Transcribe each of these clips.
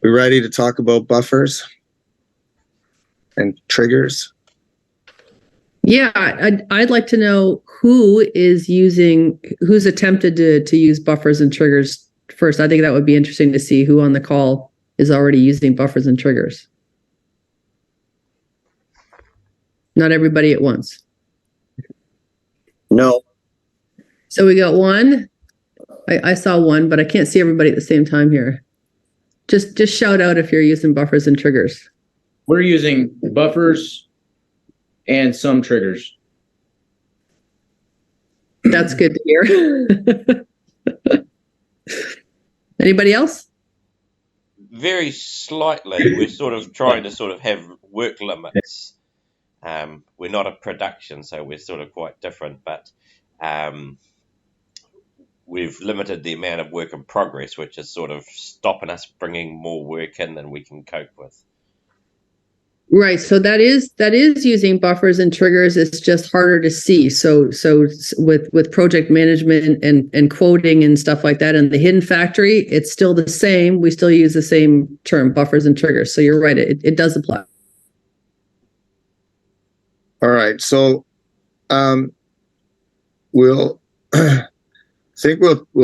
We ready to talk about buffers and triggers? Yeah, I'd like to know who's attempted to use buffers and triggers first. I think that would be interesting to see who on the call is already using buffers and triggers. Not everybody at once. No. So we got one. I saw one, but I can't see everybody at the same time here. Just shout out if you're using buffers and triggers. We're using buffers and some triggers. That's good to hear. Anybody else? Very slightly. We're sort of trying to have work limits. We're not a production, so we're sort of quite different, but we've limited the amount of work in progress, which is sort of stopping us bringing more work in than we can cope with. Right. So that is using buffers and triggers. It's just harder to see. So with project management and quoting and stuff like that, and the hidden factory, it's still the same. We still use the same term, buffers and triggers. So you're right. It does apply. All right. So we'll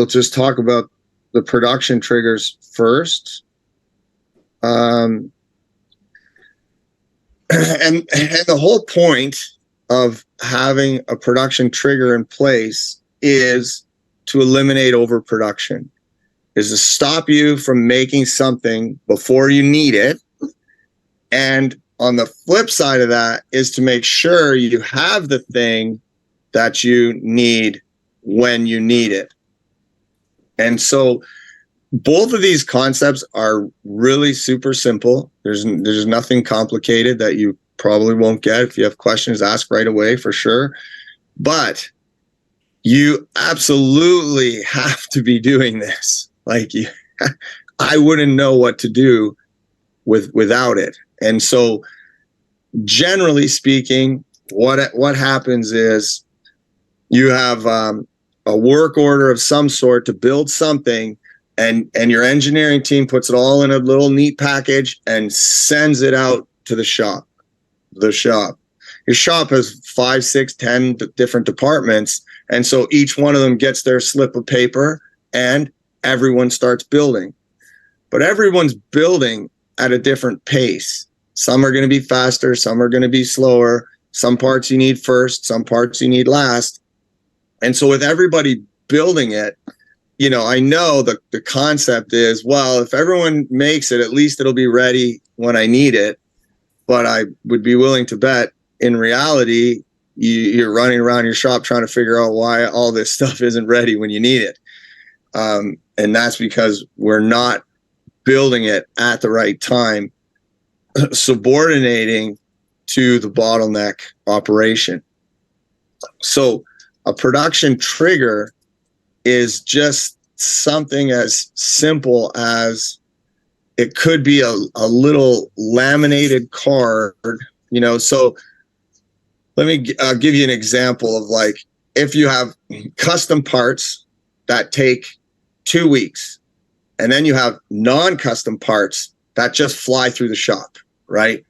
just talk about the production triggers first. And the whole point of having a production trigger in place is to eliminate overproduction, is to stop you from making something before you need it. And on the flip side of that is to make sure you have the thing that you need when you need it. And so both of these concepts are really super simple. There's nothing complicated that you probably won't get. If you have questions, ask right away for sure. But you absolutely have to be doing this. I wouldn't know what to do without it. And so generally speaking, what happens is you have a work order of some sort to build something, and your engineering team puts it all in a little neat package and sends it out to the shop. Your shop has 5, 6, 10 different departments, and so each one of them gets their slip of paper and everyone starts building. But everyone's building at a different pace. Some are going to be faster, some are going to be slower. Some parts you need first, some parts you need last. And so with everybody building it, I know the concept is, well, if everyone makes it, at least it'll be ready when I need it. But I would be willing to bet in reality, you're running around your shop trying to figure out why all this stuff isn't ready when you need it. And that's because we're not building it at the right time, subordinating to the bottleneck operation. So a production trigger is just something as simple as it could be a little laminated card, So let me give you an example of if you have custom parts that take 2 weeks, and then you have non-custom parts that just fly through the shop, right?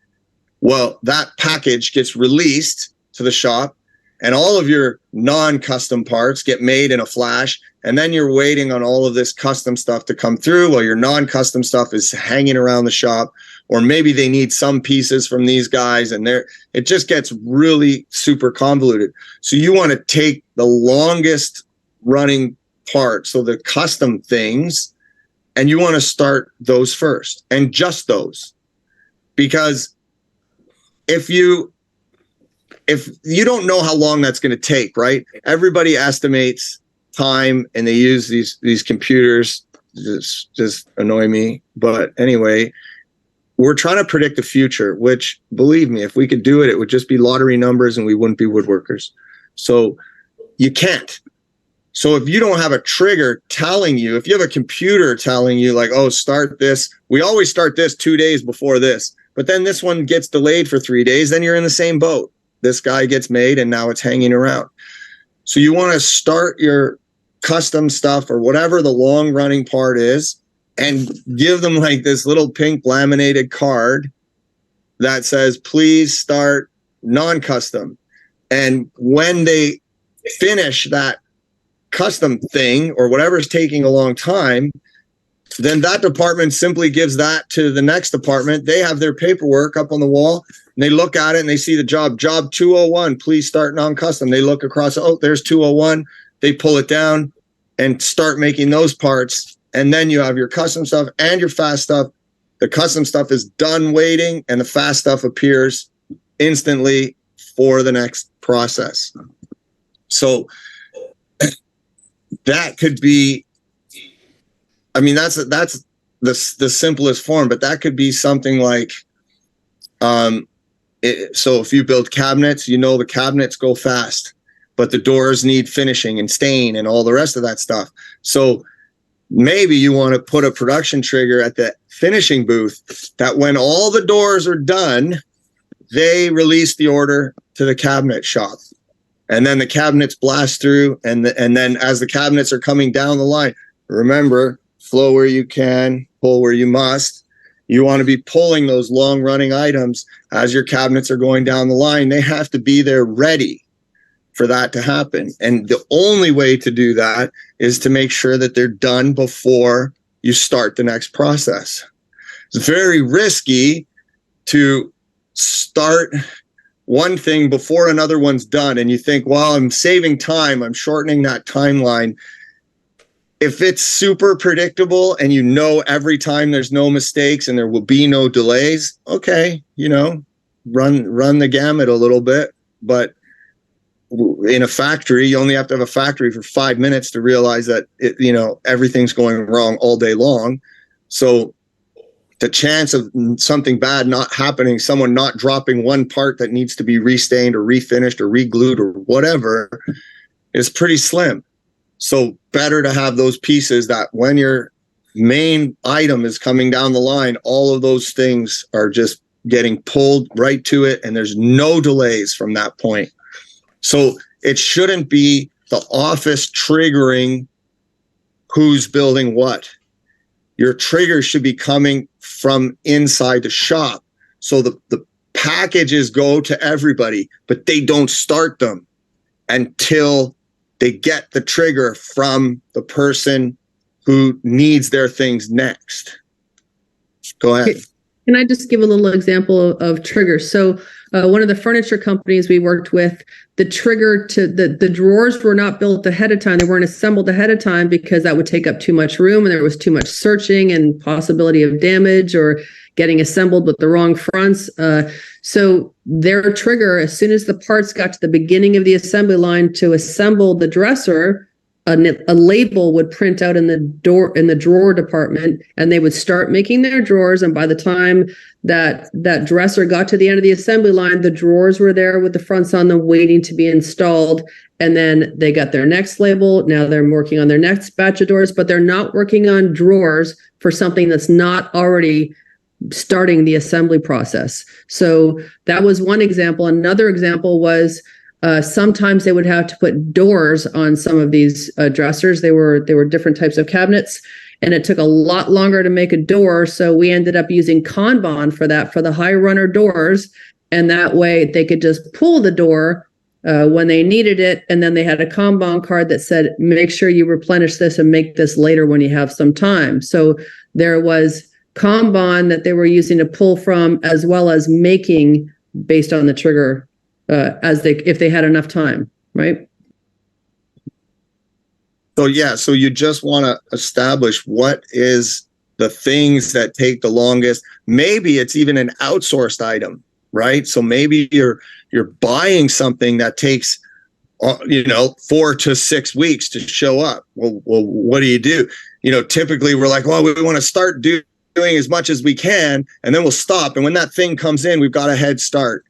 Well, that package gets released to the shop, and all of your non-custom parts get made in a flash, and then you're waiting on all of this custom stuff to come through while your non-custom stuff is hanging around the shop, or maybe they need some pieces from these guys, and it just gets really super convoluted. So you want to take the longest running part, so the custom things, and you want to start those first, and just those. Because if you don't know how long that's going to take, right? Everybody estimates time, and they use these computers. Just annoy me. But anyway, we're trying to predict the future, which, believe me, if we could do it, it would just be lottery numbers and we wouldn't be woodworkers. So you can't. So if you don't have a trigger telling you, if you have a computer telling you start this, we always start this 2 days before this, but then this one gets delayed for 3 days, then you're in the same boat. This guy gets made and now it's hanging around. So you want to start your custom stuff or whatever the long running part is and give them like this little pink laminated card that says, please start non-custom. And when they finish that custom thing or whatever is taking a long time, then that department simply gives that to the next department. They have their paperwork up on the wall and they look at it and they see the job 201, please start non-custom. They look across, oh, there's 201. They pull it down and start making those parts. And then you have your custom stuff and your fast stuff. The custom stuff is done waiting and the fast stuff appears instantly for the next process. So that could be, I mean, that's the simplest form, but that could be something like, so if you build cabinets, you know, the cabinets go fast, but the doors need finishing and stain and all the rest of that stuff. So maybe you want to put a production trigger at the finishing booth that when all the doors are done, they release the order to the cabinet shop. And then the cabinets blast through. And then as the cabinets are coming down the line, remember, flow where you can, pull where you must. You want to be pulling those long running items as your cabinets are going down the line. They have to be there ready for that to happen. And the only way to do that is to make sure that they're done before you start the next process. It's very risky to start one thing before another one's done. And you think, well, I'm saving time. I'm shortening that timeline. If it's super predictable and you know every time there's no mistakes and there will be no delays, okay, you know, run the gamut a little bit. But in a factory, you only have to have a factory for 5 minutes to realize that everything's going wrong all day long. So the chance of something bad not happening, someone not dropping one part that needs to be restained or refinished or reglued or whatever, is pretty slim. So better to have those pieces that when your main item is coming down the line, all of those things are just getting pulled right to it and there's no delays from that point. So it shouldn't be the office triggering who's building what. Your triggers should be coming from inside the shop. So the packages go to everybody, but they don't start them until they get the trigger from the person who needs their things next. Go ahead. Can I just give a little example of triggers? So one of the furniture companies we worked with, the trigger to the drawers were not built ahead of time. They weren't assembled ahead of time because that would take up too much room and there was too much searching and possibility of damage or getting assembled with the wrong fronts. So their trigger, as soon as the parts got to the beginning of the assembly line to assemble the dresser, a label would print out in the drawer department, and they would start making their drawers. And by the time that dresser got to the end of the assembly line, the drawers were there with the fronts on them waiting to be installed. And then they got their next label. Now they're working on their next batch of doors, but they're not working on drawers for something that's not already starting the assembly process. So that was one example. Another example was sometimes they would have to put doors on some of these dressers. They were different types of cabinets, and it took a lot longer to make a door. So we ended up using Kanban for that, for the high runner doors. And that way they could just pull the door when they needed it. And then they had a Kanban card that said, make sure you replenish this and make this later when you have some time. So there was Kanban that they were using to pull from, as well as making based on the trigger if they had enough time, right? So you just want to establish what is the things that take the longest. Maybe it's even an outsourced item, right? So maybe you're buying something that takes 4 to 6 weeks to show up. Well, what do? Typically we're like, well, we want to start doing as much as we can, and then we'll stop. And when that thing comes in, we've got a head start.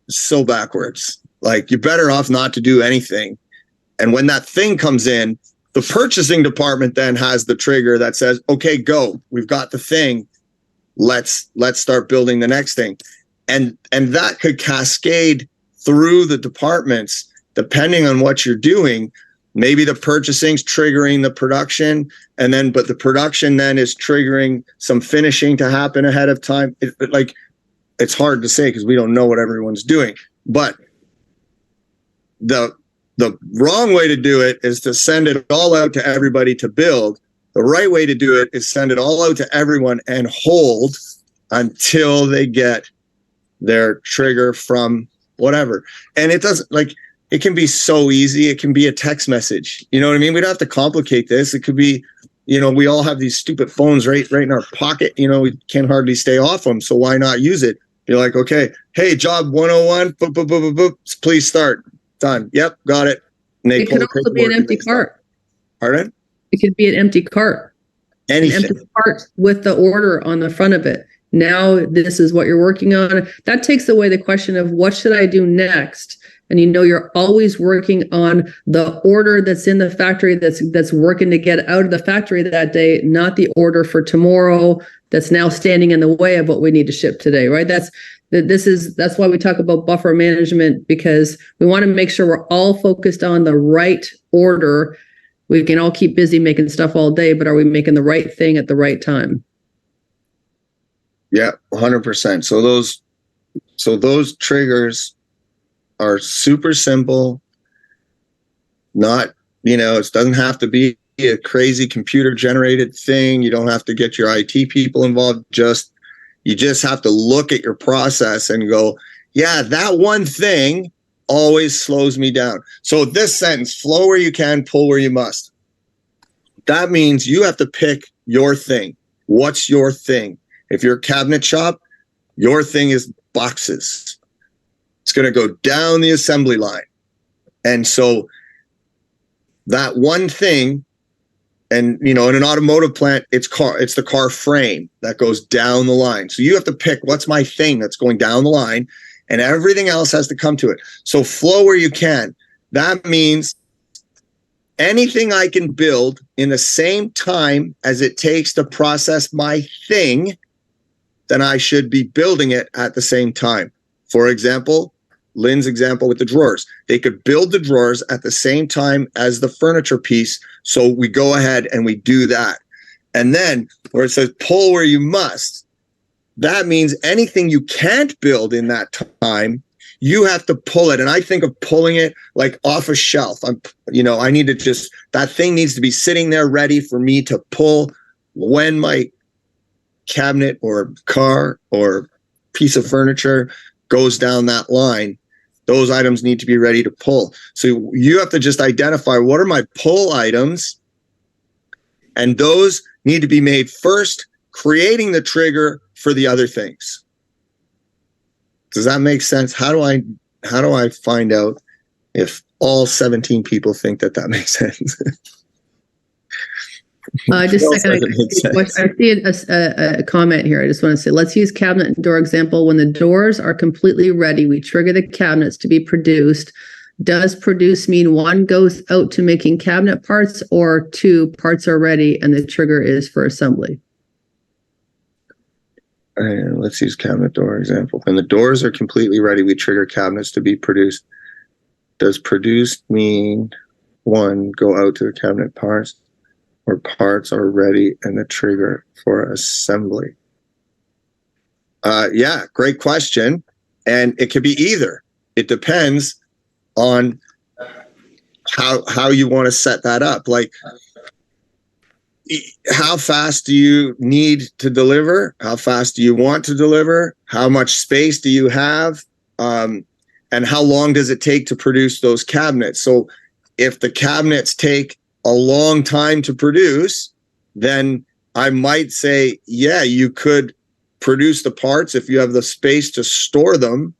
So backwards. Like, you're better off not to do anything. And when that thing comes in, the purchasing department then has the trigger that says, okay, go, we've got the thing. Let's start building the next thing. And that could cascade through the departments depending on what you're doing. maybe the purchasing's triggering the production, but the production then is triggering some finishing to happen ahead of time. It's hard to say because we don't know what everyone's doing. But the wrong way to do it is to send it all out to everybody to build. The right way to do it is send it all out to everyone and hold until they get their trigger from whatever. And it doesn't, it can be so easy. It can be a text message. You know what I mean? We don't have to complicate this. It could be, we all have these stupid phones right in our pocket. We can't hardly stay off them. So why not use it? You're like, okay, hey, job 101, boop, boop, boop, boop, boop, please start. Done. Yep, got it. And it could also be an empty cart. Pardon? It could be an empty cart. Anything. An empty cart with the order on the front of it. Now this is what you're working on. That takes away the question of what should I do next? And you're always working on the order that's in the factory that's working to get out of the factory that day, not the order for tomorrow that's now standing in the way of what we need to ship today, right? That's why we talk about buffer management, because we want to make sure we're all focused on the right order. We can all keep busy making stuff all day, but are we making the right thing at the right time? Yeah, 100%. So those triggers are super simple. Not, it doesn't have to be a crazy computer generated thing. You don't have to get your IT people involved. You just have to look at your process and go, yeah, that one thing always slows me down. So this sentence, flow where you can, pull where you must. That means you have to pick your thing. What's your thing? If you're a cabinet shop, your thing is boxes. It's going to go down the assembly line. And so that one thing, and in an automotive plant, it's the car frame that goes down the line. So you have to pick what's my thing that's going down the line, and everything else has to come to it. So flow where you can. That means anything I can build in the same time as it takes to process my thing, then I should be building it at the same time. For example, Lynn's example with the drawers. They could build the drawers at the same time as the furniture piece. So we go ahead and we do that. And then where it says pull where you must, that means anything you can't build in that time, you have to pull it. And I think of pulling it like off a shelf. I need to that thing needs to be sitting there ready for me to pull when my cabinet or car or piece of furniture goes down that line. Those items need to be ready to pull. So you have to just identify what are my pull items, and those need to be made first, creating the trigger for the other things. Does that make sense? How do I find out if all 17 people think that makes sense? Just a second. I see a comment here. I just want to say, let's use cabinet and door example. When the doors are completely ready, we trigger the cabinets to be produced. Does produce mean one goes out to making cabinet parts, or two parts are ready and the trigger is for assembly? Let's use cabinet door example. When the doors are completely ready, we trigger cabinets to be produced. Does produced mean one go out to the cabinet parts, or parts are ready and the trigger for assembly? Yeah, great question. And it could be either. It depends on how you want to set that up. Like, how fast do you need to deliver? How fast do you want to deliver? How much space do you have? And how long does it take to produce those cabinets? So if the cabinets take a long time to produce, then I might say, yeah, you could produce the parts if you have the space to store them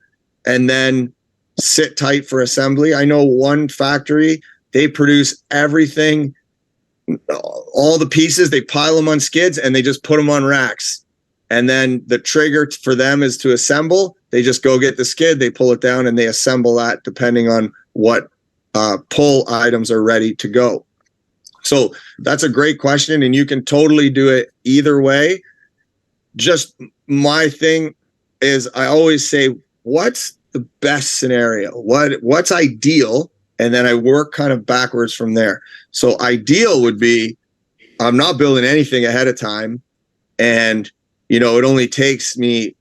and then sit tight for assembly. I know one factory, they produce everything, all the pieces, they pile them on skids and they just put them on racks. And then the trigger for them is to assemble. They just go get the skid, they pull it down and they assemble that depending on what pull items are ready to go. So that's a great question, and you can totally do it either way. Just my thing is I always say, what's the best scenario? What's ideal? and then I work kind of backwards from there. So ideal would be I'm not building anything ahead of time, and it only takes me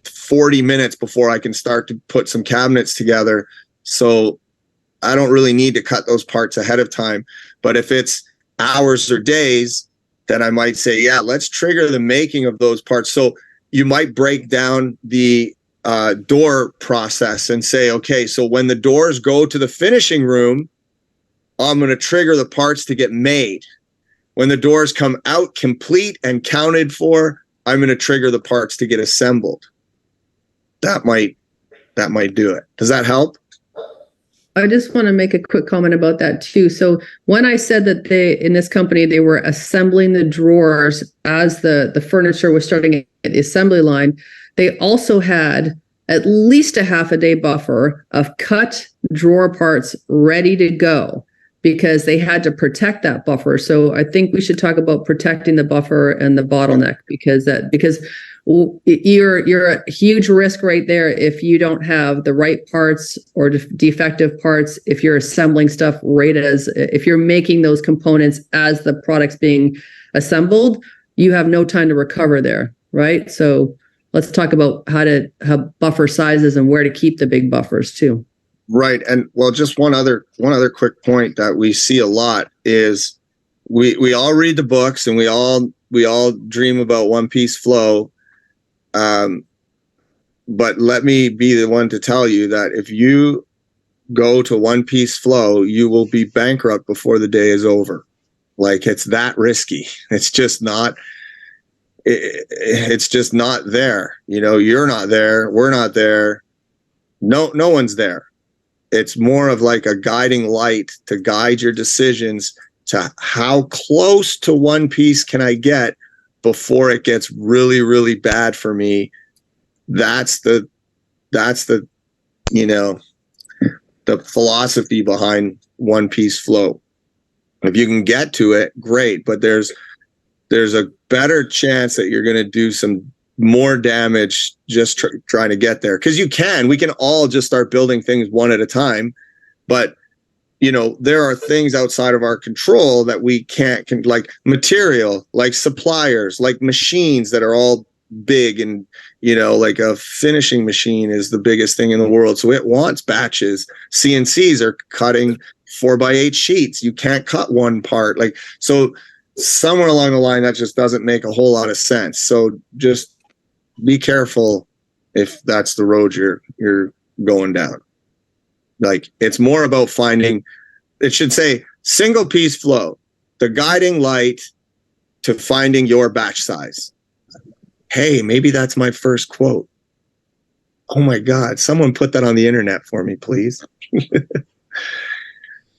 40 minutes before I can start to put some cabinets together. So I don't really need to cut those parts ahead of time. But if it's hours or days, then I might say, yeah, let's trigger the making of those parts. So you might break down the door process and say, okay, so when the doors go to the finishing room, I'm going to trigger the parts to get made. When the doors come out complete and counted for, I'm going to trigger the parts to get assembled. That might do it. Does that help? I just want to make a quick comment about that too. So when I said that in this company, they were assembling the drawers as the furniture was starting at the assembly line, they also had at least a half a day buffer of cut drawer parts ready to go, because they had to protect that buffer. So I think we should talk about protecting the buffer and the bottleneck, because you're a huge risk right there if you don't have the right parts or defective parts. If you're assembling stuff if you're making those components as the product's being assembled, you have no time to recover there, right? So let's talk about how buffer sizes and where to keep the big buffers too. Right. And well, just one other quick point that we see a lot is we all read the books and we all dream about one piece flow. But let me be the one to tell you that if you go to one piece flow, you will be bankrupt before the day is over. Like, it's that risky. It's just not there. You're not there. We're not there. No one's there. It's more of like a guiding light to guide your decisions to how close to one piece can I get before it gets really, really bad for me. That's the philosophy behind one piece flow. If you can get to it, great. But there's a better chance that you're going to do some more damage just trying to get there. Because we can all just start building things one at a time. But there are things outside of our control that we can't, like material, like suppliers, like machines that are all big, and like a finishing machine is the biggest thing in the world, so it wants batches. CNCs are cutting 4x8 sheets. You can't cut one part. Like, so somewhere along the line that just doesn't make a whole lot of sense. So just be careful if that's the road you're going down. Like, it's more about finding, it should say single piece flow, the guiding light to finding your batch size. Hey, maybe that's my first quote. Oh my God, someone put that on the internet for me, please.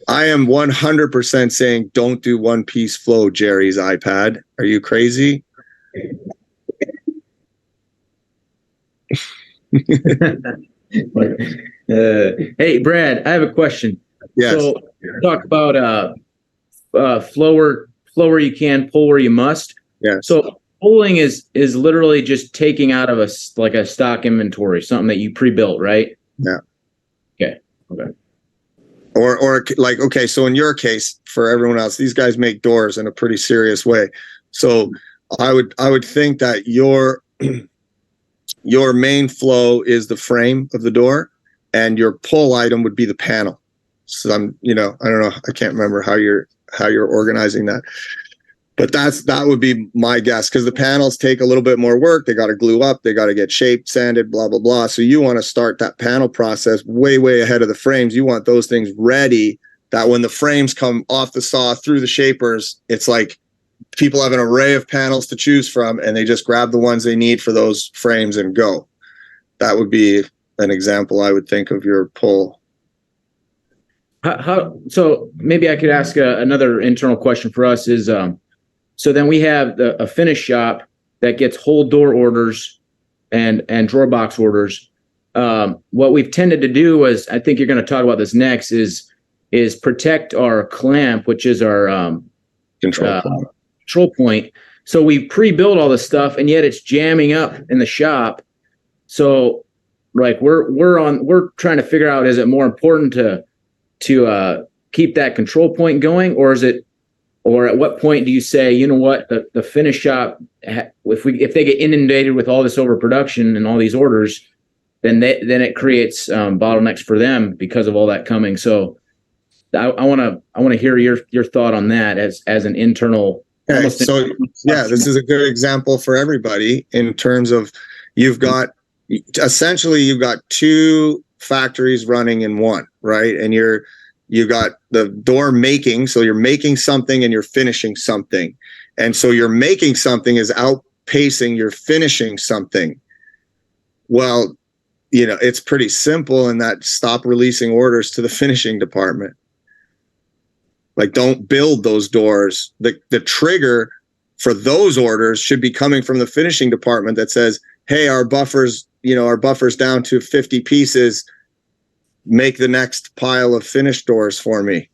I am 100% saying don't do one piece flow, Jerry's iPad. Are you crazy? Hey, Brad, I have a question. Yes. So talk about flow where you can, pull where you must. Yeah. So pulling is literally just taking out of a stock inventory, something that you pre-built, right? Yeah. Okay. Or like, okay, so in your case, for everyone else, these guys make doors in a pretty serious way. So I would think that your main flow is the frame of the door, and your pull item would be the panel. So I don't know, I can't remember how you're organizing that. But that would be my guess, because the panels take a little bit more work. They got to glue up, they got to get shaped, sanded, blah, blah, blah. So you want to start that panel process way, way ahead of the frames. You want those things ready, that when the frames come off the saw through the shapers, it's like people have an array of panels to choose from, and they just grab the ones they need for those frames and go. That would be an example, I would think, of your pull. So maybe I could ask another internal question for us is, so then we have a finish shop that gets whole door orders and drawer box orders. What we've tended to do is, I think you're going to talk about this next, is protect our clamp, which is our control point. So we pre-built all this stuff, and yet it's jamming up in the shop. So like we're trying to figure out, is it more important to keep that control point going, or at what point do you say, you know what, the finish shop, if they get inundated with all this overproduction and all these orders, then it creates bottlenecks for them because of all that coming. So I want to hear your thought on that as an internal. Okay, so yeah, this is a good example for everybody in terms of you've got two factories running in one, right? And you got the door making, so you're making something and you're finishing something. And so your making something is outpacing your finishing something. Well, it's pretty simple in that stop releasing orders to the finishing department. Like, don't build those doors. The trigger for those orders should be coming from the finishing department that says, hey, our buffer's down to 50 pieces. Make the next pile of finished doors for me.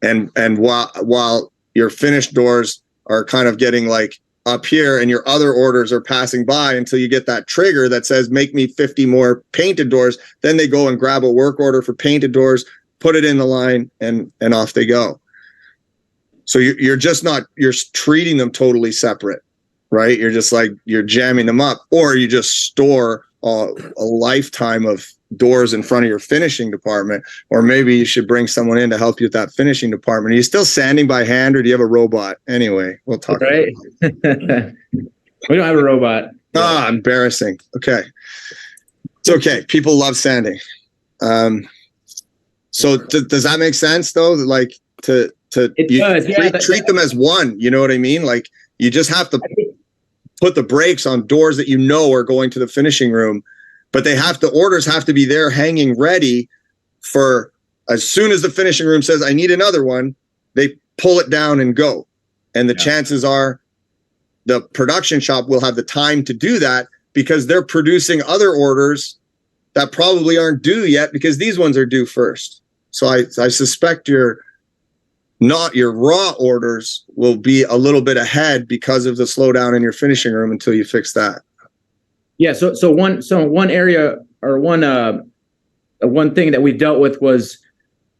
And while your finished doors are kind of getting like up here and your other orders are passing by until you get that trigger that says, make me 50 more painted doors. Then they go and grab a work order for painted doors, put it in the line, and off they go. So you're treating them totally separate, right? You're just like, you're jamming them up, or you just store a lifetime of doors in front of your finishing department, or maybe you should bring someone in to help you with that finishing department. Are you still sanding by hand, or do you have a robot? Anyway, we'll talk about it. We don't have a robot. Embarrassing. Okay. It's okay. People love sanding. So does that make sense though? Like treat them as one, you know what I mean? Like, you just have to put the brakes on doors that are going to the finishing room, but orders have to be there hanging ready for as soon as the finishing room says, I need another one, they pull it down and go. And the chances are the production shop will have the time to do that because they're producing other orders that probably aren't due yet because these ones are due first. So I suspect your raw orders will be a little bit ahead because of the slowdown in your finishing room until you fix that. Yeah. So one area, or one thing that we've dealt with was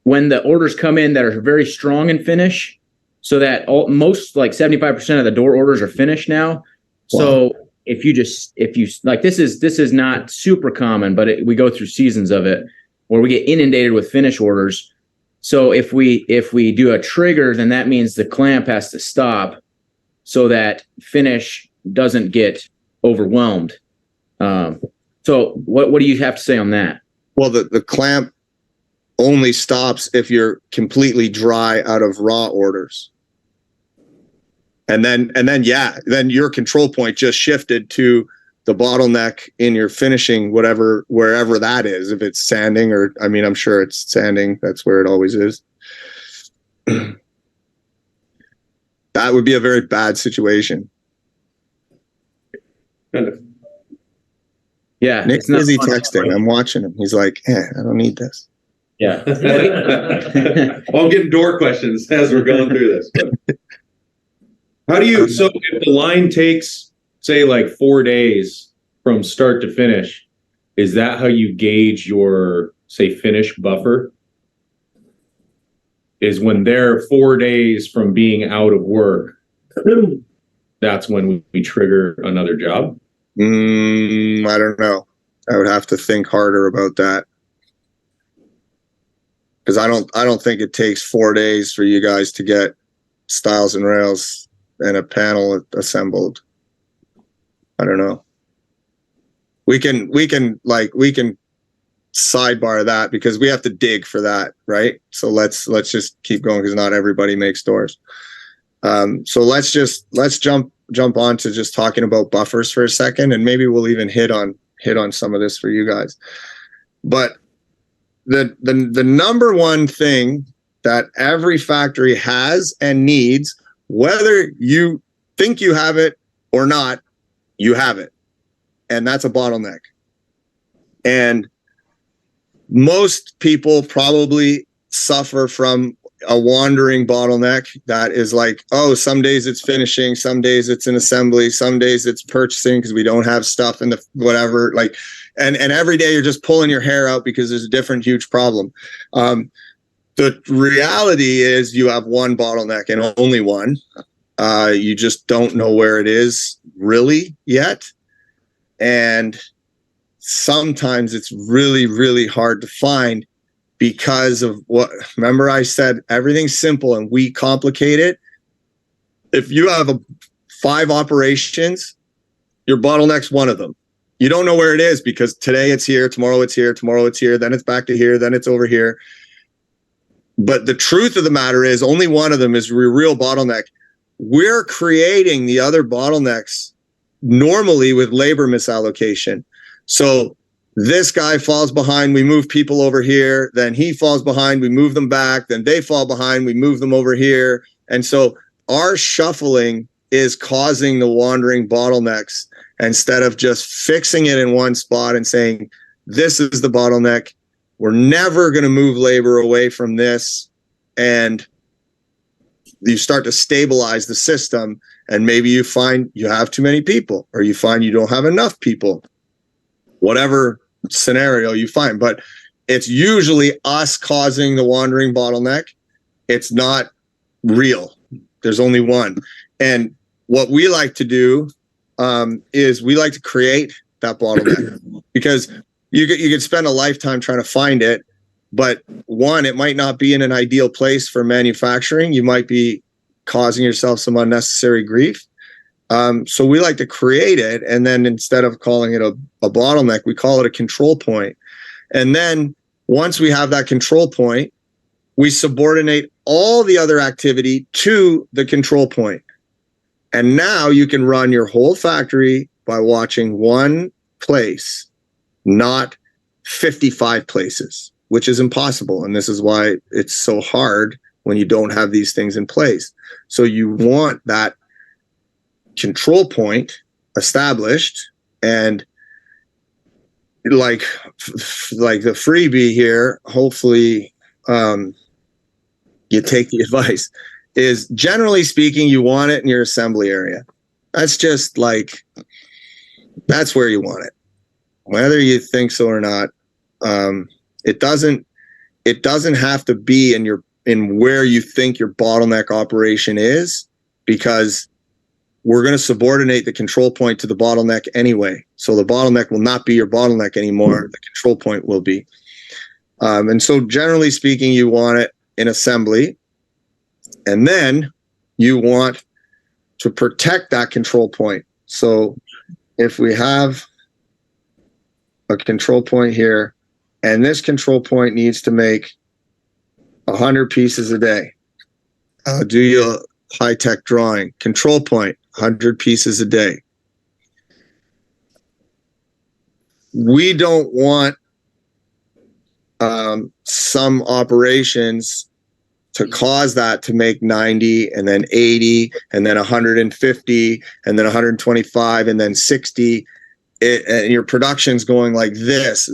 when the orders come in that are very strong in finish, so that most like 75% of the door orders are finished now. Wow. So if you like, this is not super common, but we go through seasons of it where we get inundated with finish orders. So if we do a trigger, then that means the clamp has to stop so that finish doesn't get overwhelmed. So what do you have to say on that? Well, the clamp only stops if you're completely dry out of raw orders. And then your control point just shifted to the bottleneck in your finishing, wherever that is. If it's sanding, I'm sure it's sanding. That's where it always is. That would be a very bad situation. Yeah. Nick's busy texting. I'm watching him. He's like, I don't need this. Yeah. Well, I'm getting door questions as we're going through this. But so if the line takes, say, like 4 days from start to finish, is that how you gauge your, say, finish buffer? Is when they're 4 days from being out of work, that's when we trigger another job? I don't know. I would have to think harder about that. Because I don't think it takes 4 days for you guys to get stiles and rails and a panel assembled. I don't know. We can sidebar that because we have to dig for that, right? So let's just keep going because not everybody makes doors. So let's jump on to just talking about buffers for a second, and maybe we'll even hit on some of this for you guys. But the number one thing that every factory has and needs, whether you think you have it or not, you have it. And that's a bottleneck. And most people probably suffer from a wandering bottleneck that is like, some days it's finishing, some days it's in assembly, some days it's purchasing because we don't have stuff in the whatever, and every day you're just pulling your hair out because there's a different huge problem. The reality is you have one bottleneck and only one. You just don't know where it is really yet. And sometimes it's really, really hard to find because of remember I said everything's simple and we complicate it. If you have 5 operations, your bottleneck's one of them. You don't know where it is because today it's here, tomorrow it's here, tomorrow it's here, then it's back to here, then it's over here. But the truth of the matter is only one of them is your real bottleneck. We're creating the other bottlenecks normally with labor misallocation. So this guy falls behind, we move people over here, then he falls behind, we move them back, then they fall behind, we move them over here. And so our shuffling is causing the wandering bottlenecks instead of just fixing it in one spot and saying, this is the bottleneck. We're never going to move labor away from this. And you start to stabilize the system, and maybe you find you have too many people, or you find you don't have enough people, whatever scenario you find. But it's usually us causing the wandering bottleneck. It's not real. There's only one. And what we like to do is we like to create that bottleneck, because you could spend a lifetime trying to find it. But one, it might not be in an ideal place for manufacturing. You might be causing yourself some unnecessary grief. So we like to create it. And then instead of calling it a bottleneck, we call it a control point. And then once we have that control point, we subordinate all the other activity to the control point. And now you can run your whole factory by watching one place, not 55 places, which is impossible. And this is why it's so hard when you don't have these things in place. So you want that control point established, and like the freebie here, hopefully you take the advice, is generally speaking, you want it in your assembly area. That's just that's where you want it. Whether you think so or not, it doesn't have to be in where you think your bottleneck operation is, because we're going to subordinate the control point to the bottleneck anyway. So the bottleneck will not be your bottleneck anymore. The control point will be. And so generally speaking, you want it in assembly, and then you want to protect that control point. So if we have a control point here, and this control point needs to make 100 pieces a day, do your high-tech drawing. Control point, 100 pieces a day. We don't want some operations to cause that to make 90 and then 80 and then 150 and then 125 and then 60. And your production's going like this.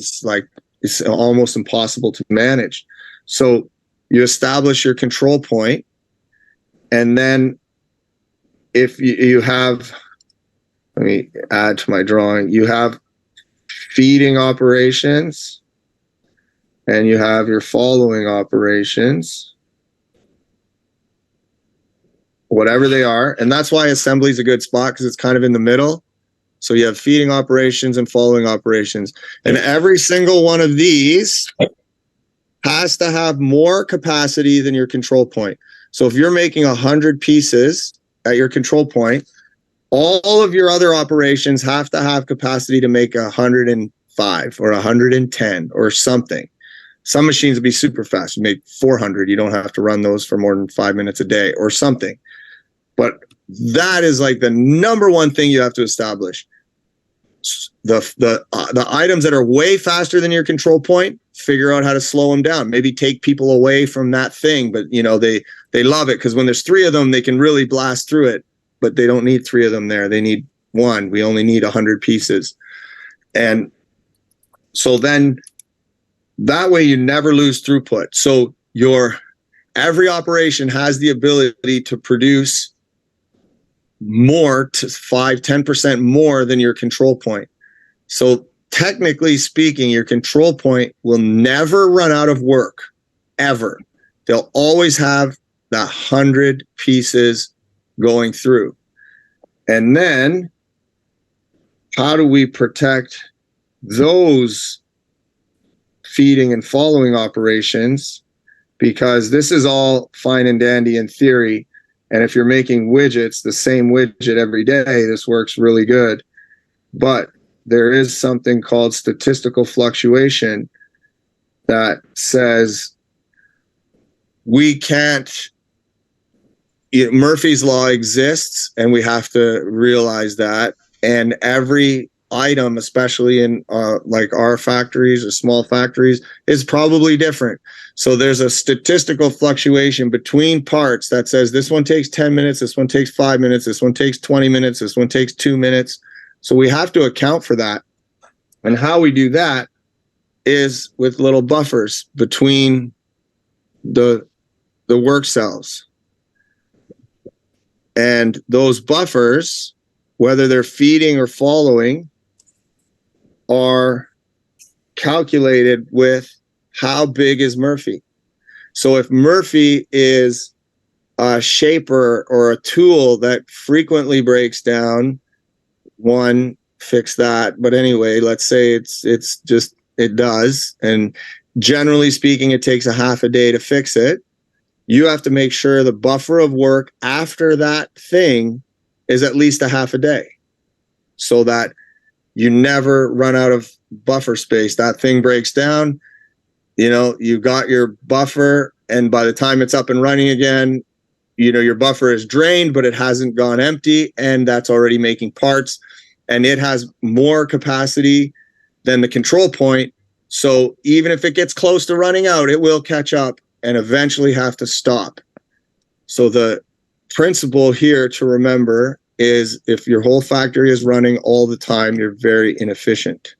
It's almost impossible to manage. So you establish your control point, and then if you have, let me add to my drawing, you have feeding operations and you have your following operations, whatever they are. And that's why assembly is a good spot, because it's kind of in the middle. So you have feeding operations and following operations. And every single one of these has to have more capacity than your control point. So if you're making 100 pieces at your control point, all of your other operations have to have capacity to make 105 or 110 or something. Some machines will be super fast. You make 400. You don't have to run those for more than 5 minutes a day or something. But that is like the number one thing you have to establish. The items that are way faster than your control point, figure out how to slow them down. Maybe take people away from that thing, but they love it because when there's 3 of them, they can really blast through it. But they don't need 3 of them there. They need 1. We only need 100 pieces. And so then that way you never lose throughput. So every operation has the ability to produce more, to 5-10% more than your control point. So technically speaking, your control point will never run out of work, ever. They'll always have that 100 pieces going through. And then how do we protect those feeding and following operations? Because this is all fine and dandy in theory. And if you're making widgets, the same widget every day, this works really good. But there is something called statistical fluctuation that says we can't, Murphy's Law exists, and we have to realize that. And every item, especially in like our factories or small factories, is probably different. So there's a statistical fluctuation between parts that says this one takes 10 minutes, this one takes 5 minutes, this one takes 20 minutes, this one takes 2 minutes. So we have to account for that. And how we do that is with little buffers between the work cells. And those buffers, whether they're feeding or following, are calculated with how big is Murphy. So if Murphy is a shaper or a tool that frequently breaks down, one, fix that. But anyway, let's say it's just, it does. And generally speaking, it takes a half a day to fix it. You have to make sure the buffer of work after that thing is at least a half a day so that you never run out of buffer space. That thing breaks down, you got your buffer, and by the time it's up and running again, your buffer is drained, but it hasn't gone empty, and that's already making parts, and it has more capacity than the control point. So even if it gets close to running out, it will catch up and eventually have to stop. So the principle here to remember is if your whole factory is running all the time, you're very inefficient.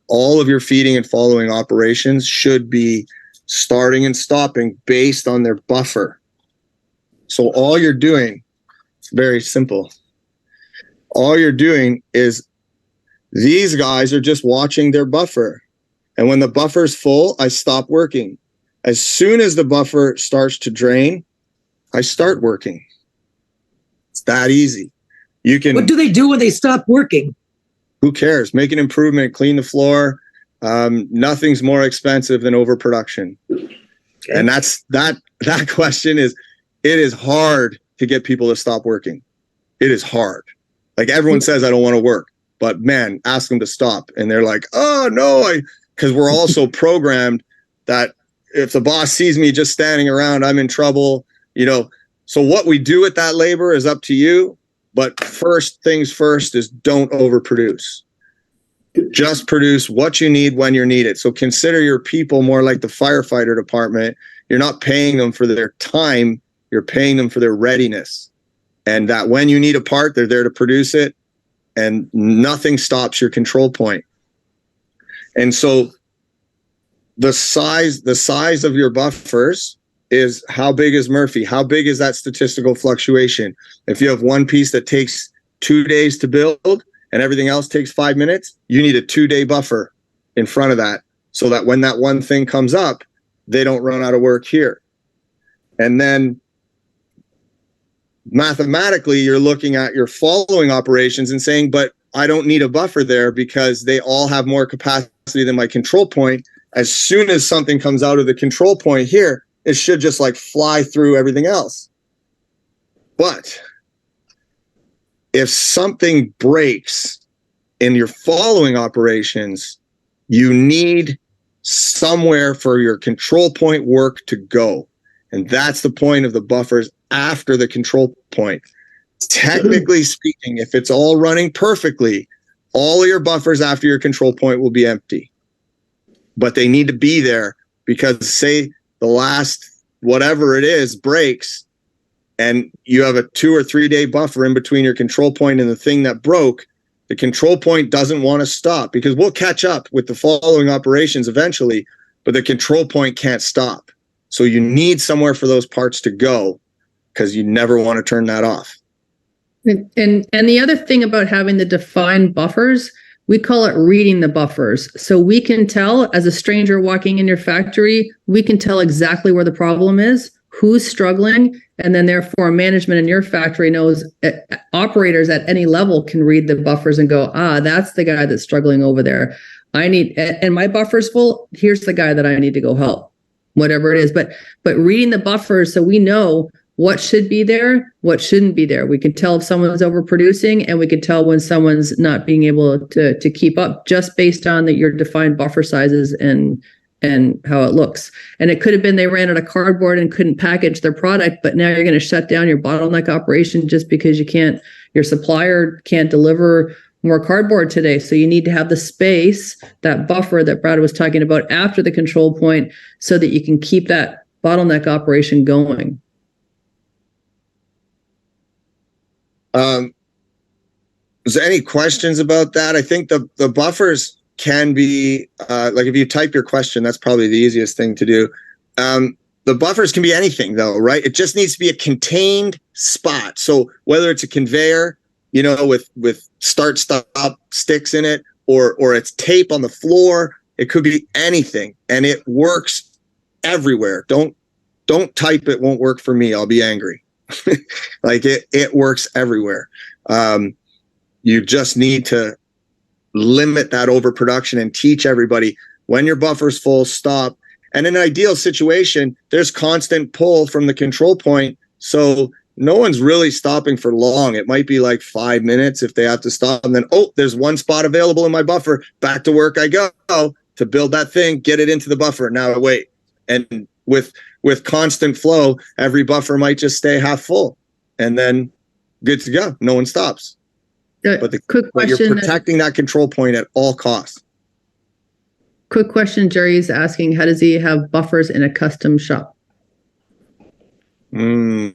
All of your feeding and following operations should be starting and stopping based on their buffer. So all you're doing, it's very simple. All you're doing is these guys are just watching their buffer. And when the buffer's full, I stop working. As soon as the buffer starts to drain, I start working. It's that easy. What do they do when they stop working? Who cares? Make an improvement, clean the floor. Nothing's more expensive than overproduction. Okay. And that question is, it is hard to get people to stop working. It is hard. Like everyone says, I don't want to work, but man, ask them to stop. And they're like, oh no, because we're all so programmed that if the boss sees me just standing around, I'm in trouble, So what we do with that labor is up to you. But first things first is don't overproduce. Just produce what you need when you need it. So consider your people more like the firefighter department. You're not paying them for their time. You're paying them for their readiness. And that when you need a part, they're there to produce it. And nothing stops your control point. And so the size of your buffers is how big is Murphy? How big is that statistical fluctuation? If you have one piece that takes 2 days to build and everything else takes 5 minutes, you need a 2-day buffer in front of that so that when that one thing comes up, they don't run out of work here. And then mathematically, you're looking at your following operations and saying, but I don't need a buffer there because they all have more capacity than my control point. As soon as something comes out of the control point here, it should just like fly through everything else. But if something breaks in your following operations, you need somewhere for your control point work to go. And that's the point of the buffers after the control point. Technically speaking, if it's all running perfectly, all of your buffers after your control point will be empty. But they need to be there because say the last whatever it is breaks and you have a 2 or 3 day buffer in between your control point and the thing that broke, the control point doesn't want to stop because we'll catch up with the following operations eventually, but the control point can't stop. So you need somewhere for those parts to go because you never want to turn that off. And the other thing about having the defined buffers, We call it reading the buffers. So we can tell, as a stranger walking in your factory, we can tell exactly where the problem is, who's struggling, and then therefore management in your factory knows, operators at any level can read the buffers and go, that's the guy that's struggling over there. And my buffer's full. Here's the guy that I need to go help, whatever it is. But reading the buffers, so we know what should be there, what shouldn't be there. We can tell if someone's overproducing, and we can tell when someone's not being able to keep up, just based on your defined buffer sizes and how it looks. And it could have been they ran out of cardboard and couldn't package their product, but now you're going to shut down your bottleneck operation just because your supplier can't deliver more cardboard today. So you need to have the space, that buffer that Brad was talking about after the control point, so that you can keep that bottleneck operation going. Is there any questions about that? I think the buffers can be, like if you type your question, that's probably the easiest thing to do. The buffers can be anything though, right? It just needs to be a contained spot. So whether it's a conveyor, with start stop sticks in it, or it's tape on the floor, it could be anything, and it works everywhere. Don't type it won't work for me. I'll be angry. Like it works everywhere. You just need to limit that overproduction and teach everybody when your buffer's full, stop. And in an ideal situation, there's constant pull from the control point. So no one's really stopping for long. It might be like 5 minutes if they have to stop. And then, there's one spot available in my buffer. Back to work I go to build that thing, get it into the buffer. Now I wait. And with constant flow, every buffer might just stay half full. And then good to go. No one stops. But you're protecting that control point at all costs. Quick question. Jerry's asking, how does he have buffers in a custom shop? I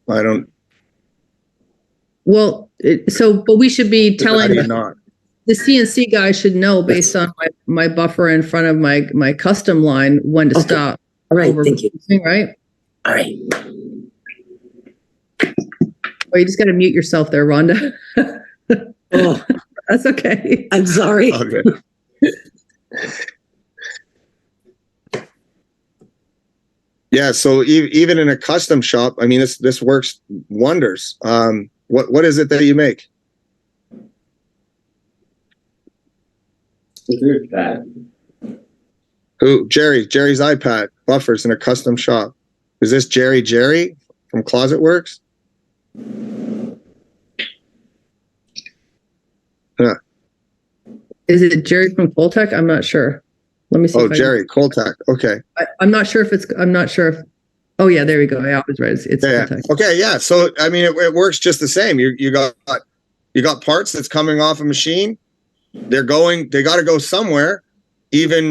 don't. Well, but we should be telling not. The CNC guy should know based on my buffer in front of my custom line when to stop. All right, thank you. Right? All right. Oh, you just got to mute yourself there, Rhonda. Oh, that's okay. I'm sorry. Okay. Yeah, so even in a custom shop, I mean, this works wonders. What is it that you make? Who? Jerry's iPad buffers in a custom shop. Is this Jerry from Closet Works? Yeah. Is it Jerry from Coltech? I'm not sure. Let me see. Jerry Coltech. Okay. I'm not sure if. Oh yeah, there we go. I always read it's Coltech. Okay, yeah. So I mean, it works just the same. You got parts that's coming off a machine. They got to go somewhere. Even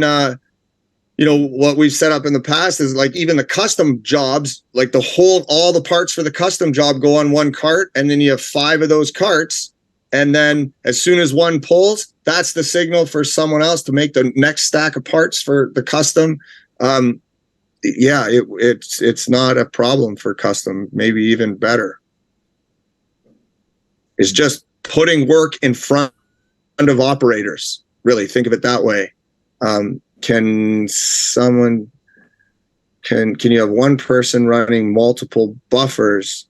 what we've set up in the past is like even the custom jobs, like all the parts for the custom job go on one cart, and then you have 5 of those carts. And then as soon as one pulls, that's the signal for someone else to make the next stack of parts for the custom. It's not a problem for custom, maybe even better. It's just putting work in front of operators. Really think of it that way. Can you have one person running multiple buffers?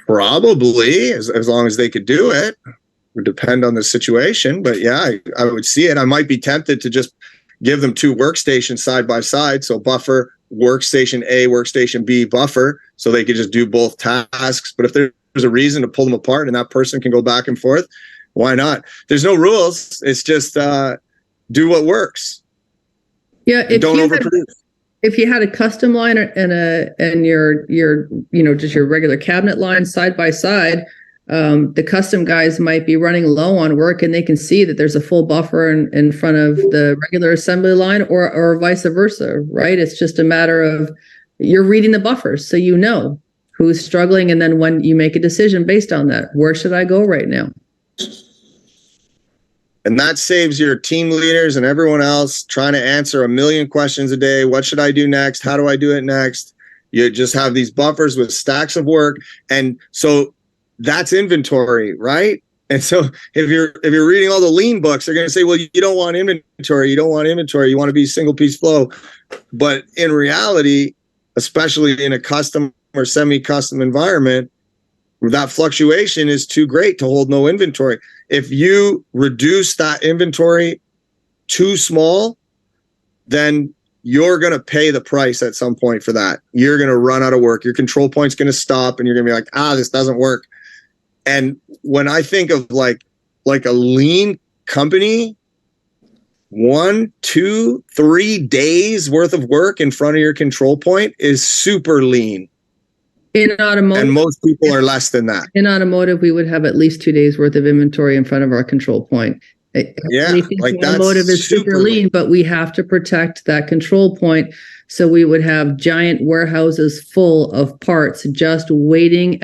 Probably, as long as they could do it. It would depend on the situation, but yeah, I would see it. I might be tempted to just give them 2 workstations side by side. So buffer, workstation A, workstation B, buffer, so they could just do both tasks. But if there's a reason to pull them apart and that person can go back and forth, why not? There's no rules. It's just do what works. Yeah, don't overproduce. If you had a custom line and your just your regular cabinet line side by side, the custom guys might be running low on work, and they can see that there's a full buffer in front of the regular assembly line, or vice versa, right? It's just a matter of you're reading the buffers, so you know who's struggling, and then when you make a decision based on that, where should I go right now? And that saves your team leaders and everyone else trying to answer 1 million questions a day. What should I do next? How do I do it next? You just have these buffers with stacks of work. And so that's inventory, right? And so if you're reading all the lean books, they're going to say, well, you don't want inventory. You don't want inventory. You want to be single piece flow. But in reality, especially in a custom or semi-custom environment, that fluctuation is too great to hold no inventory. If you reduce that inventory too small, then you're going to pay the price at some point for that. You're going to run out of work. Your control point's going to stop and you're going to be like, this doesn't work. And when I think of like a lean company, 1, 2, 3 days worth of work in front of your control point is super lean. In automotive, and most people are less than that. In automotive, we would have at least 2 days worth of inventory in front of our control point. Yeah, like automotive is super lean, but we have to protect that control point. So we would have giant warehouses full of parts just waiting